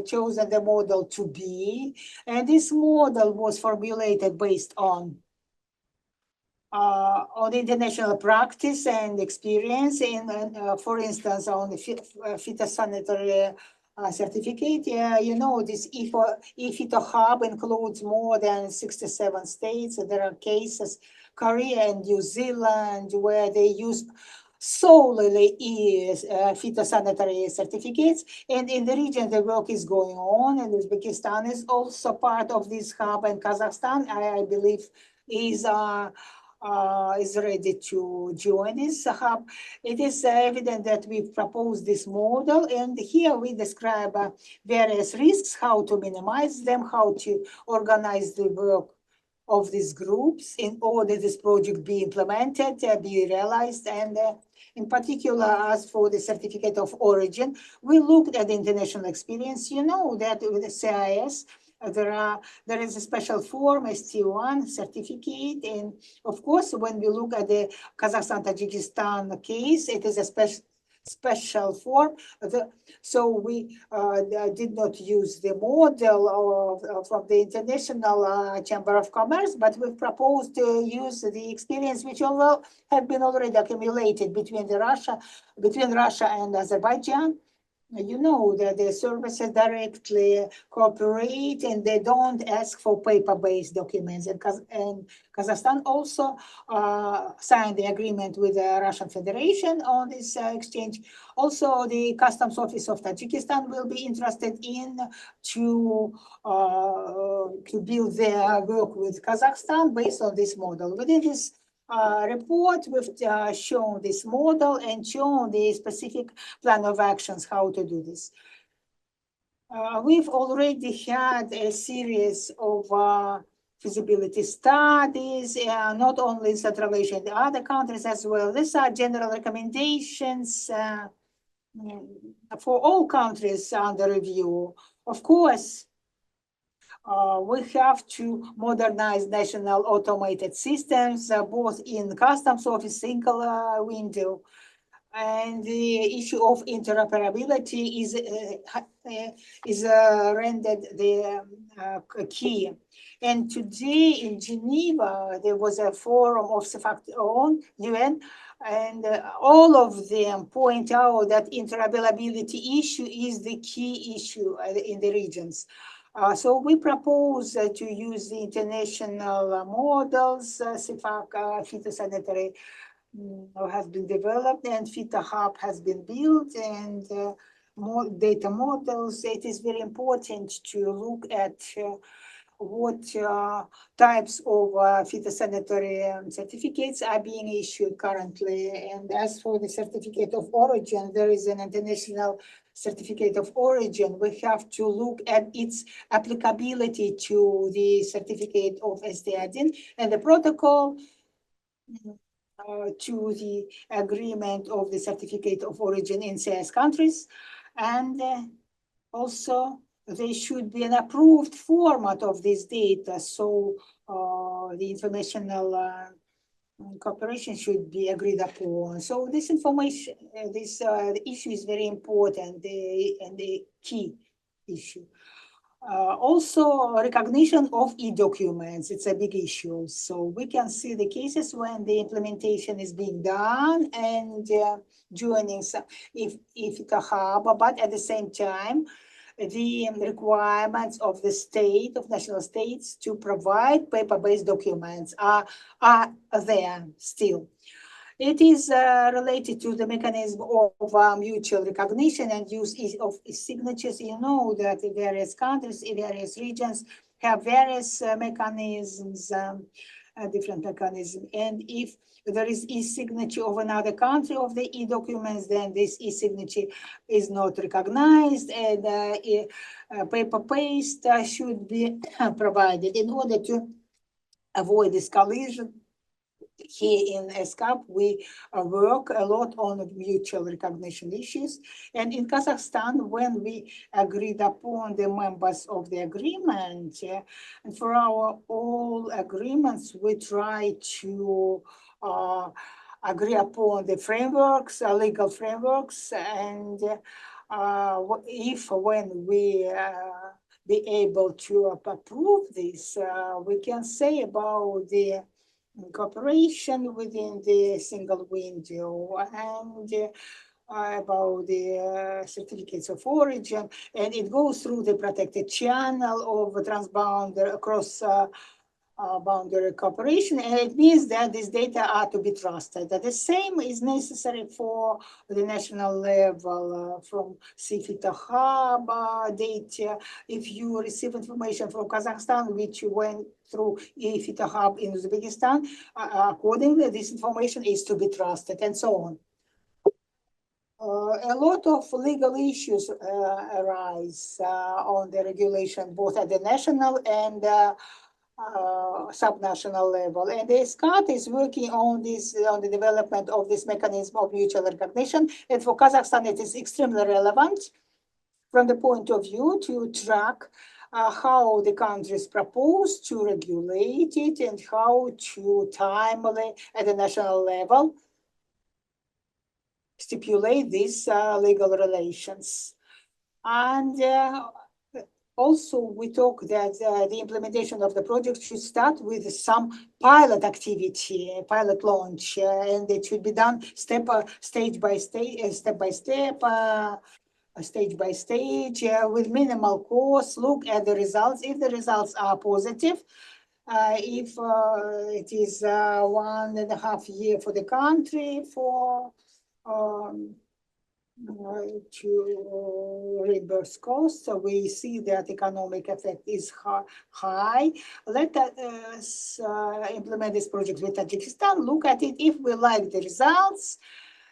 chosen the model to be. And this model was formulated based on on international practice and experience in, for instance, on the phytosanitary certificate. You know, this e-phyto hub includes more than 67 states. There are cases, Korea and New Zealand, where they use solely phytosanitary certificates. And in the region, the work is going on, and Uzbekistan is also part of this hub, and Kazakhstan, I believe, is ready to join this hub. It is evident that we propose this model, and here we describe various risks, how to minimize them, how to organize the work of these groups in order this project be implemented, be realized, and in particular, as for the certificate of origin, we looked at the international experience. You know that with the CIS, there is a special form, ST1 certificate, and of course, when we look at the Kazakhstan Tajikistan case, it is a special form. So we did not use the model from the International Chamber of Commerce, but we proposed to use the experience which have been already accumulated between Russia and Azerbaijan. You know that the services directly cooperate and they don't ask for paper-based documents. And Kazakhstan also signed the agreement with the Russian Federation on this exchange. Also, the Customs Office of Tajikistan will be interested in to build their work with Kazakhstan based on this model. Within this report, we've shown this model and shown the specific plan of actions, how to do this. We've already had a series of feasibility studies, not only in Central Asia, in the other countries as well. These are general recommendations for all countries under review. Of course, we have to modernize national automated systems, both in customs office, single window, and the issue of interoperability is rendered the key. And today in Geneva, there was a forum of on UN, and all of them point out that interoperability issue is the key issue in the regions. So we propose to use the international models, CFAC, phytosanitary has been developed, and PhytoHub has been built, and more data models. It is very important to look at what types of phytosanitary certificates are being issued currently. And as for the certificate of origin, there is an international certificate of origin. We have to look at its applicability to the certificate of STIDIN and the protocol to the agreement of the certificate of origin in CIS countries. And also, there should be an approved format of this data. So the informational cooperation should be agreed upon. So this information, this issue is very important and the key issue. Also, recognition of e-documents, it's a big issue. So we can see the cases when the implementation is being done and joining if it's a hub, but at the same time, the requirements of the state, of national states to provide paper-based documents are there still. It is related to the mechanism of mutual recognition and use of signatures. You know that various countries, in various regions have various mechanisms, different mechanisms. And if there is e-signature of another country of the e-documents, then this e-signature is not recognized, and paper-based should be provided in order to avoid this collision. Here in ESCAP, we work a lot on mutual recognition issues. And in Kazakhstan, when we agreed upon the members of the agreement, and for our all agreements, we try to agree upon the frameworks, legal frameworks, and when we be able to approve this, we can say about the cooperation within the single window, and about the certificates of origin, and it goes through the protected channel of transboundary across boundary cooperation, and it means that these data are to be trusted. That the same is necessary for the national level from CFITA hub data. If you receive information from Kazakhstan, which went through EFITA hub in Uzbekistan, accordingly, this information is to be trusted, and so on. A lot of legal issues arise on the regulation, both at the national and subnational level. And the ESCAP is working on this, on the development of this mechanism of mutual recognition. And for Kazakhstan, it is extremely relevant from the point of view to track how the countries propose to regulate it and how to timely at the national level stipulate these legal relations. And also, we talk that the implementation of the project should start with some pilot activity, pilot launch, and it should be done stage by stage, with minimal cost. Look at the results. If the results are positive, if it is 1.5 years for the country for to reimburse costs, so we see that economic effect is high. Let us implement this project with Tajikistan. Look at it if we like the results,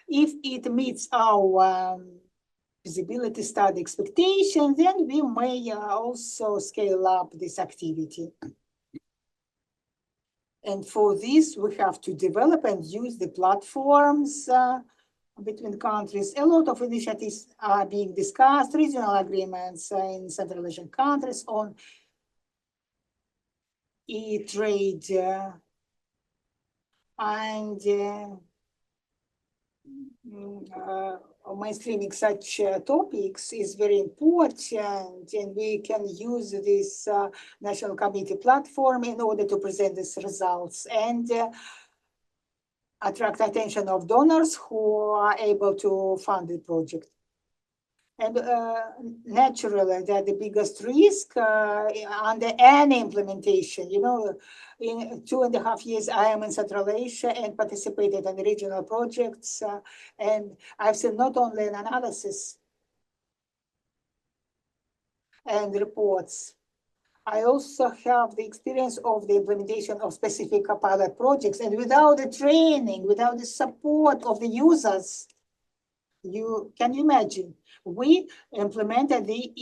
if it meets our feasibility study expectation, then we may also scale up this activity. And for this, we have to develop and use the platforms between countries. A lot of initiatives are being discussed, regional agreements in Central Asian countries on e-trade and mainstreaming such topics is very important, and we can use this National Committee platform in order to present these results and attract attention of donors who are able to fund the project. And naturally, that the biggest risk under any implementation, you know, in 2.5 years, I am in Central Asia and participated in regional projects. And I've seen not only an analysis and reports, I also have the experience of the implementation of specific pilot projects. And without the training, without the support of the users, can you imagine? We implemented the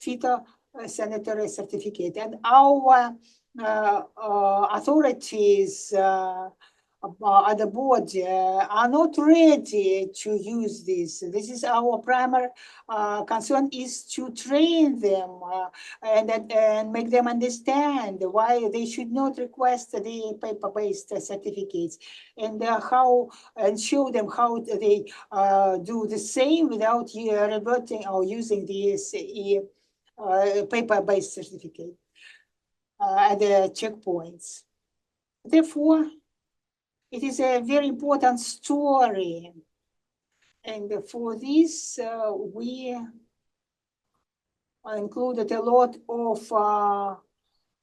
phytosanitary certificate, and our authorities at the board are not ready to use this. This is our primary concern, is to train them and make them understand why they should not request the paper-based certificates, and how, and show them how they do the same without reverting or using the paper-based certificate at the checkpoints. Therefore, it is a very important story. And for this, we included a lot of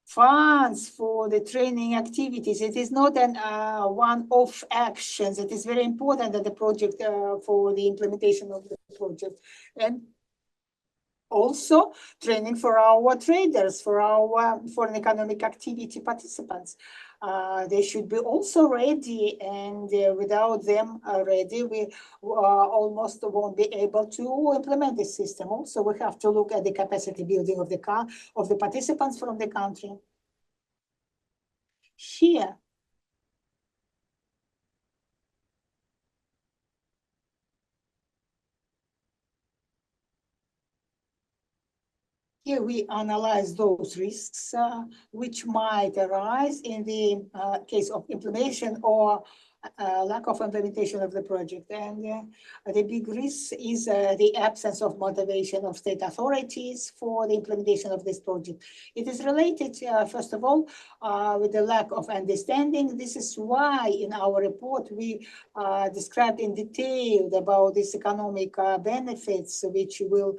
funds for the training activities. It is not an one-off actions. It is very important that the project, for the implementation of the project. And also training for our traders, for our foreign economic activity participants. They should be also ready, and without them ready, we almost won't be able to implement this system. Also, we have to look at the capacity building of the participants from the country. Here, we analyze those risks which might arise in the case of implementation or lack of implementation of the project. And the big risk is the absence of motivation of state authorities for the implementation of this project. It is related, first of all, with the lack of understanding. This is why in our report we described in detail about these economic benefits, which will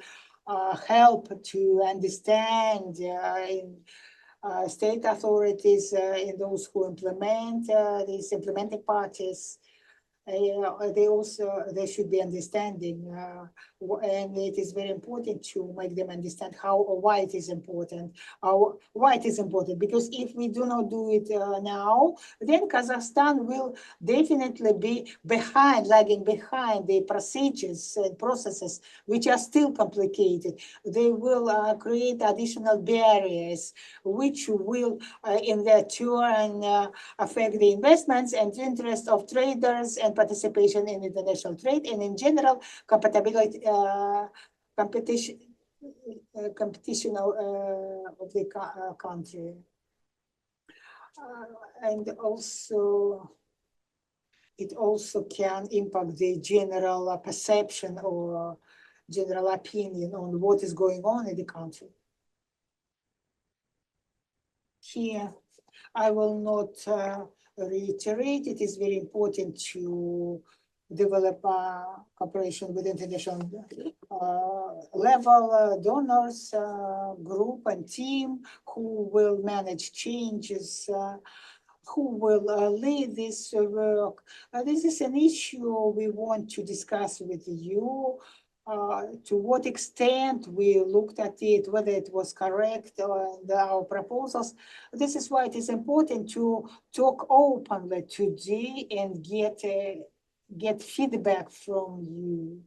help to understand in state authorities, in those who implement these implementing parties. There should be understanding, and it is very important to make them understand how or why it is important. Why it is important, because if we do not do it now, then Kazakhstan will definitely be lagging behind the procedures and processes which are still complicated. They will create additional barriers, which will in their turn affect the investments and interest of traders and participation in international trade, and in general compatibility competition of the country. And also it also can impact the general perception or general opinion on what is going on in the country. Here I will not reiterate. It is very important to develop cooperation with international level donors, group and team who will manage changes, who will lead this work. This is an issue we want to discuss with you. To what extent we looked at it, whether it was correct and our proposals. This is why it is important to talk openly today and get feedback from you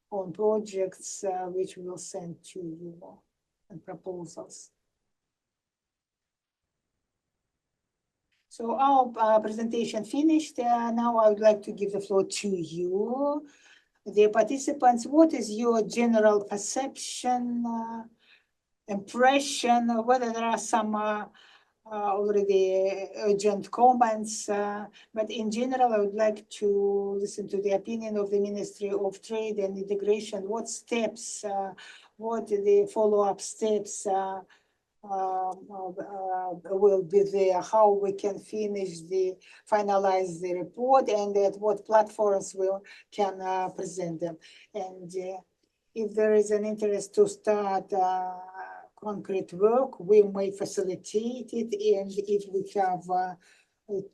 on projects which we will send to you and proposals. So our presentation finished. Now I would like to give the floor to you, the participants. What is your general perception, impression, whether there are some already urgent comments, but in general, I would like to listen to the opinion of the Ministry of Trade and Integration. What steps, what the follow-up steps will be there, how we can finalize the report, and at what platforms we can present them. And if there is an interest to start concrete work, we may facilitate it, and if we have a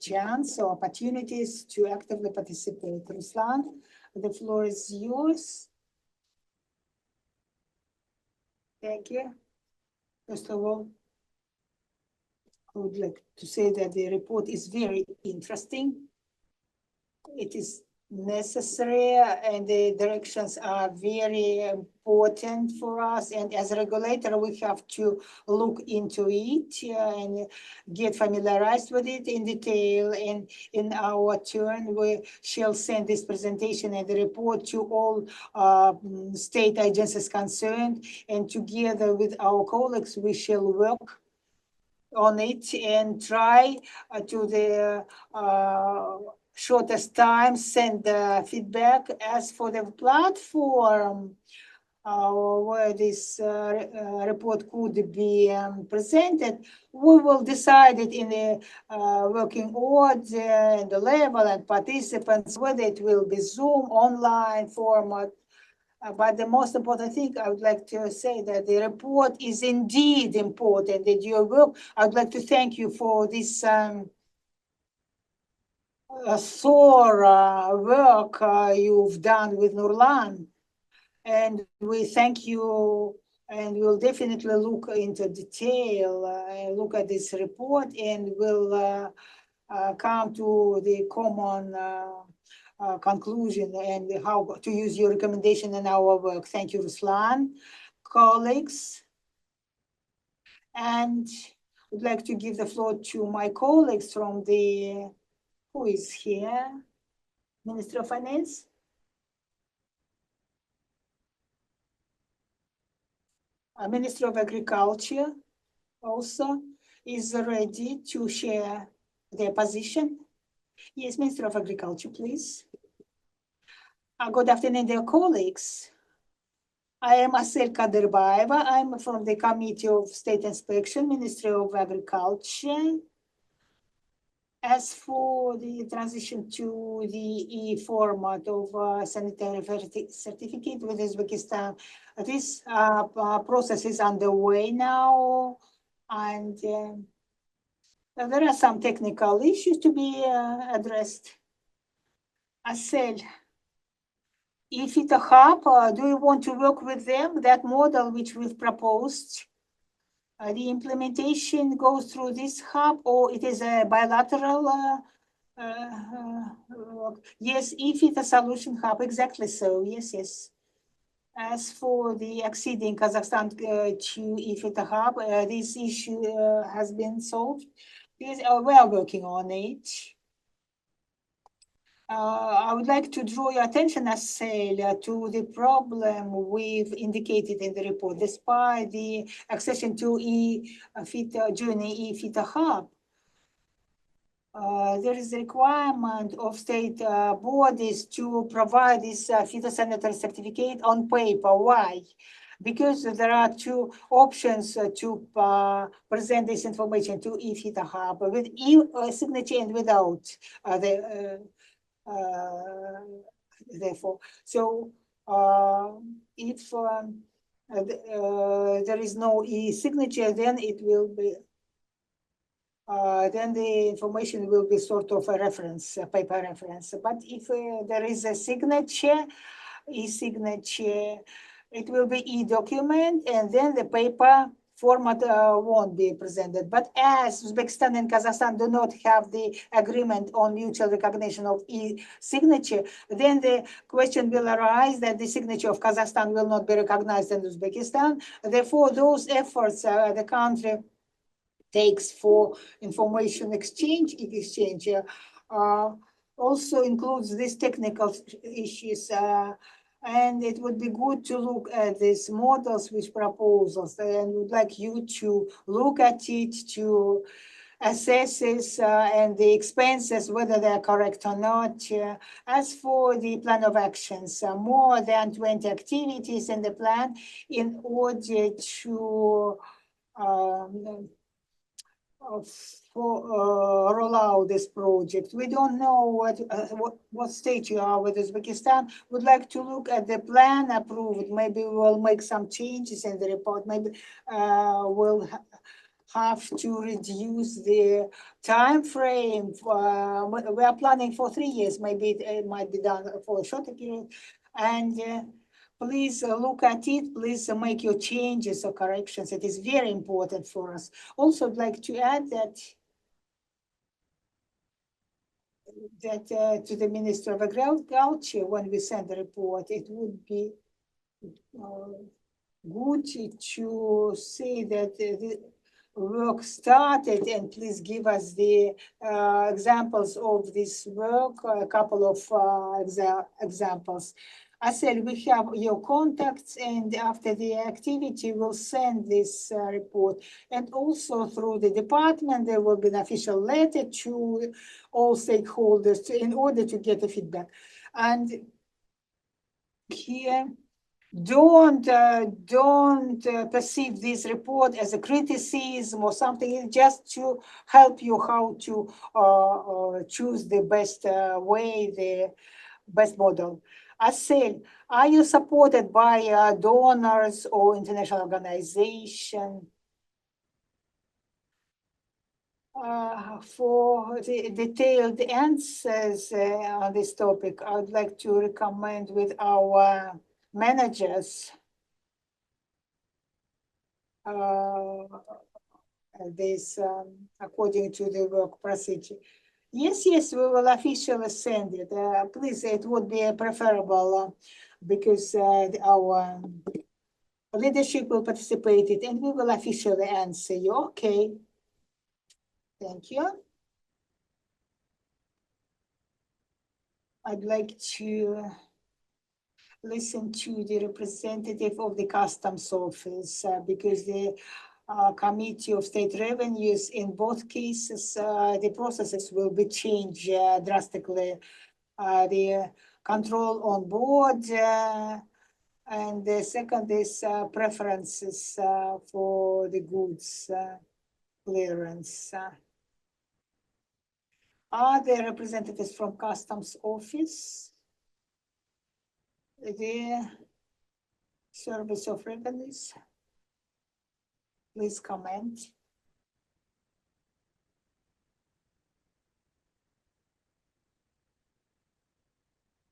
chance or opportunities to actively participate. Ruslan, the floor is yours. Thank you. First of all, I would like to say that the report is very interesting. It is necessary, and the directions are very important for us. And as a regulator, we have to look into it and get familiarized with it in detail. And in our turn, we shall send this presentation and the report to all state agencies concerned. And together with our colleagues, we shall work on it and try to the shortest time send feedback. As for the platform where this report could be presented, we will decide it in the working order and the level and participants, whether it will be Zoom, online format. But the most important thing I would like to say that the report is indeed important, that your work, I would like to thank you for this thorough work you've done with Nurlan. And we thank you, and we'll definitely look into detail, look at this report, and we'll come to the common conclusion and how to use your recommendation in our work. Thank you, Ruslan. Colleagues, and I'd like to give the floor to my colleagues from the, who is here? Ministry of Finance? Ministry of Agriculture also is ready to share their position. Yes, Minister of Agriculture, please. Good afternoon, dear colleagues. I am Asel Kadirbaeva. I'm from the Committee of State Inspection, Ministry of Agriculture. As for the transition to the e-format of sanitary certificate with Uzbekistan, this process is underway now, and there are some technical issues to be addressed. Asel, if it's a hub, do you want to work with them, that model which we've proposed? The implementation goes through this hub, or it is a bilateral yes, if it's a solution hub, exactly so, yes, yes. As for the acceding Kazakhstan to IFITA hub, this issue has been solved. Yes, we are working on it. I would like to draw your attention, Asel, to the problem we've indicated in the report. Despite the accession to e-FITA journey, e-FITA hub, there is a requirement of state bodies to provide this phytosanitary certificate on paper. Why? Because there are two options to present this information to e-FITA hub with e-signature and without therefore. So if there is no e-signature, then it will be then the information will be sort of a reference, a paper reference. But if there is a signature, e-signature, it will be e-document, and then the paper format won't be presented. But as Uzbekistan and Kazakhstan do not have the agreement on mutual recognition of e-signature, then the question will arise that the signature of Kazakhstan will not be recognized in Uzbekistan. Therefore, those efforts the country takes for information exchange, also includes these technical issues. And it would be good to look at these models with proposals, and would like you to look at it, to assess this and the expenses, whether they're correct or not. As for the plan of actions, more than 20 activities in the plan in order to roll out this project. We don't know what stage you are with Uzbekistan. Would like to look at the plan approved. Maybe we'll make some changes in the report. Maybe we'll have to reduce the time frame. We are planning for 3 years. Maybe it might be done for a shorter period. And please look at it. Please make your changes or corrections. It is very important for us. Also, I'd like to add that to the Minister of Agriculture, when we send the report, it would be good to say that the work started, and please give us the examples of this work, a couple of examples. I said we have your contacts, and after the activity, we'll send this report. And also through the department, there will be an official letter to all stakeholders in order to get the feedback. And here, don't perceive this report as a criticism or something. It's just to help you how to choose the best way, the best model. Asel, are you supported by donors or international organization? For the detailed answers on this topic, I would like to recommend with our managers this according to the work procedure. Yes, we will officially send it. Please, it would be preferable because our leadership will participate in it, and we will officially answer you. Okay. Thank you. I'd like to listen to the representative of the customs office because the Committee of State Revenues. In both cases, the processes will be changed drastically. The control on board, and the second is preferences for the goods clearance. Are there representatives from Customs Office? The Service of Revenues? Please comment.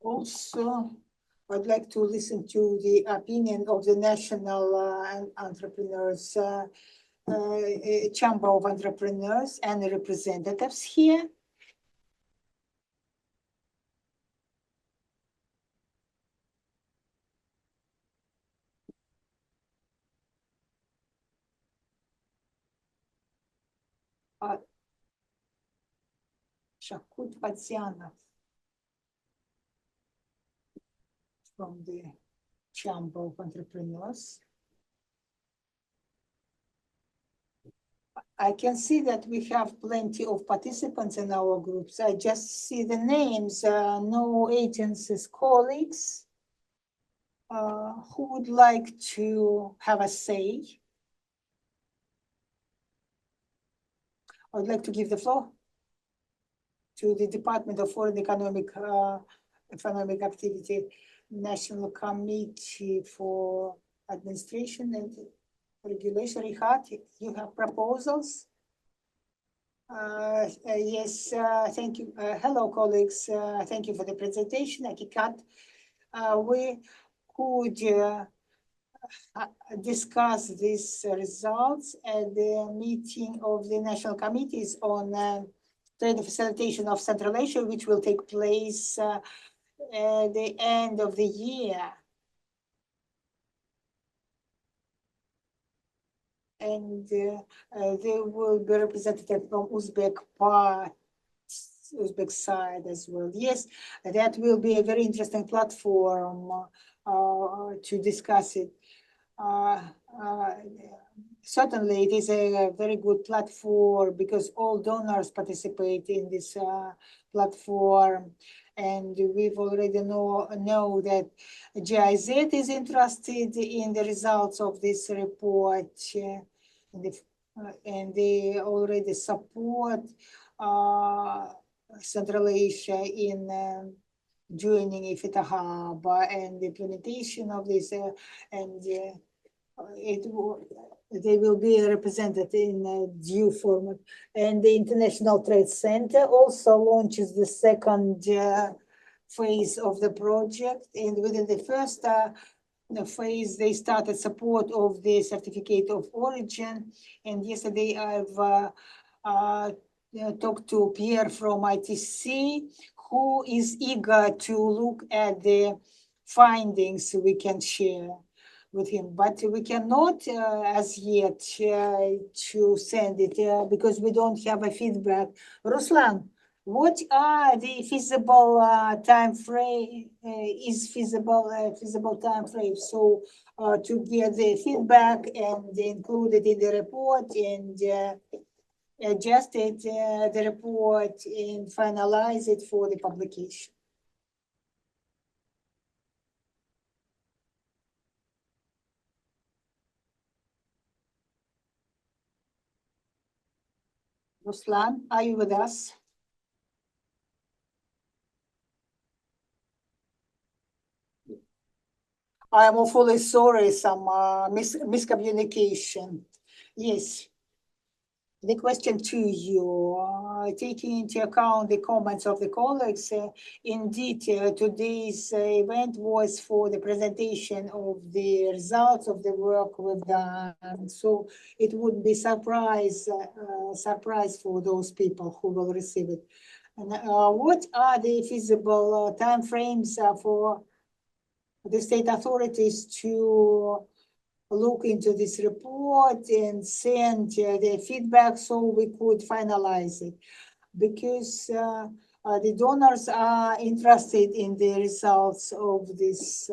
Also, I'd like to listen to the opinion of the National Entrepreneurs Chamber of Entrepreneurs and the representatives here. Shakut Patsianov from the Chamber of Entrepreneurs. I can see that we have plenty of participants in our groups. I just see the names, no agencies, colleagues. Who would like to have a say? I'd like to give the floor to the Department of Foreign Economic Activity, National Committee for Administration and Regulation. Rihat, you have proposals? Yes, thank you. Hello, colleagues. Thank you for the presentation. Akikat, we could discuss these results at the meeting of the National Committees on Trade Facilitation of Central Asia, which will take place at the end of the year. And there will be representative from Uzbek side as well. Yes, that will be a very interesting platform to discuss it. Certainly, it is a very good platform because all donors participate in this platform. And we've already know that GIZ is interested in the results of this report, and they already support Central Asia in joining IFTA Hub and the implementation of this, and they will be represented in due format. And the International Trade Center also launches the second phase of the project. And within the first phase, they started support of the certificate of origin. And yesterday I've talked to Pierre from ITC, who is eager to look at the findings we can share with him, but we cannot as yet to send it because we don't have a feedback. Ruslan, what are the feasible time frame? Is feasible time frame? So to get the feedback and include it in the report and adjust it, the report, and finalize it for the publication. Ruslan, are you with us? I am awfully sorry, some miscommunication. Yes. The question to you, taking into account the comments of the colleagues, indeed, today's event was for the presentation of the results of the work we've done. So it would be surprise for those people who will receive it. And what are the feasible timeframes for the state authorities to look into this report and send their feedback so we could finalize it? Because the donors are interested in the results of this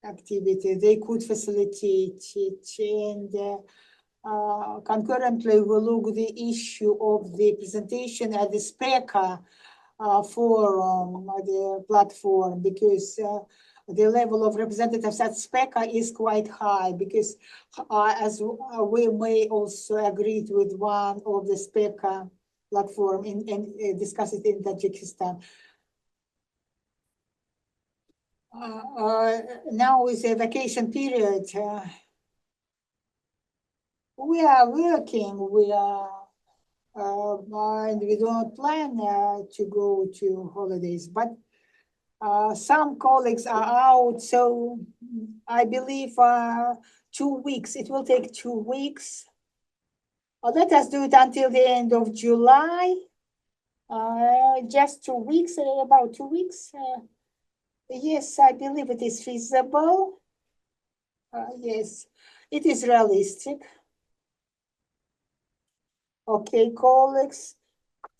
activity. They could facilitate it, and concurrently we look the issue of the presentation at the speaker forum, the platform, because the level of representatives at SPECA is quite high, because as we may also agree with one of the SPECA platform and discuss it in Tajikistan. Now is a vacation period. We are working, and we don't plan to go to holidays, but some colleagues are out, so I believe 2 weeks. It will take 2 weeks. Let us do it until the end of July. Just 2 weeks, about 2 weeks. Yes, I believe it is feasible. Yes, it is realistic. Okay, colleagues.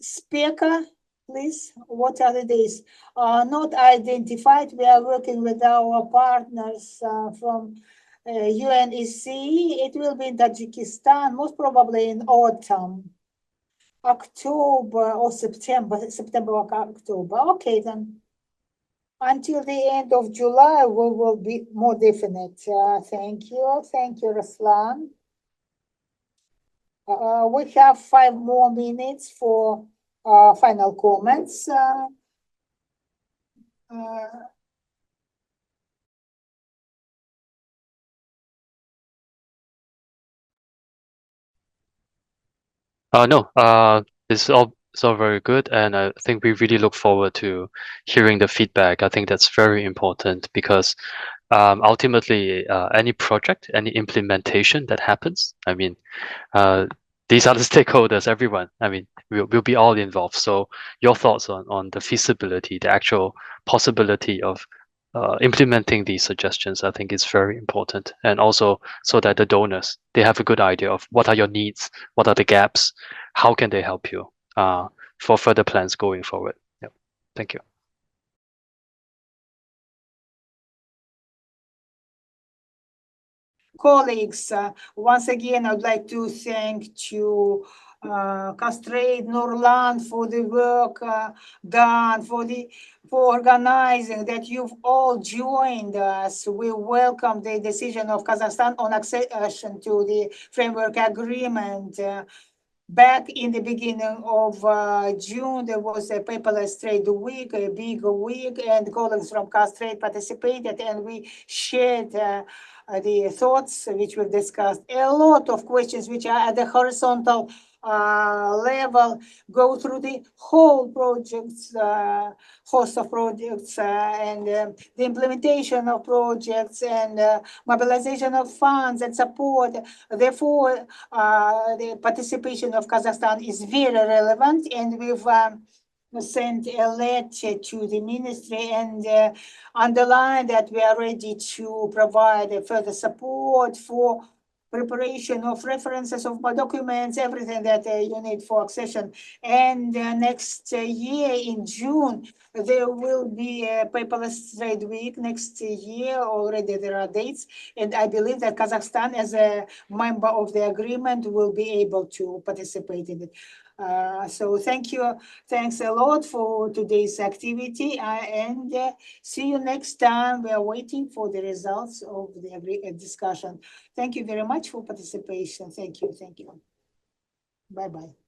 Speaker, please, what are the days? Not identified. We are working with our partners from UNESC. It will be in Tajikistan, most probably in autumn, October or September, or October. Okay, then. Until the end of July, we will be more definite. Thank you, Ruslan. We have 5 more minutes for final comments. No, it's all very good, and I think we really look forward to hearing the feedback. I think that's very important because ultimately, any project, any implementation that happens, I mean, these are the stakeholders, everyone. I mean, we'll be all involved. So your thoughts on the feasibility, the actual possibility of implementing these suggestions, I think is very important. And also so that the donors, they have a good idea of what are your needs, what are the gaps, how can they help you for further plans going forward. Yeah. Thank you. Colleagues, once again, I'd like to thank to Castrate Nurlan for the work done, for organizing, that you've all joined us. We welcome the decision of Kazakhstan on accession to the framework agreement. Back in the beginning of June, there was a paperless trade week, a big week, and colleagues from Castrate participated, and we shared the thoughts which we've discussed. A lot of questions which are at the horizontal level go through the whole projects, host of projects, and the implementation of projects, and mobilization of funds and support. Therefore, the participation of Kazakhstan is very relevant, and we've sent a letter to the ministry and underline that we are ready to provide further support for preparation of references of my documents, everything that you need for accession. And next year in June, there will be a paperless trade week next year. Already there are dates. And I believe that Kazakhstan, as a member of the agreement, will be able to participate in it. So thank you. Thanks a lot for today's activity, and see you next time. We are waiting for the results of the discussion. Thank you very much for participation. Thank you. Bye-bye.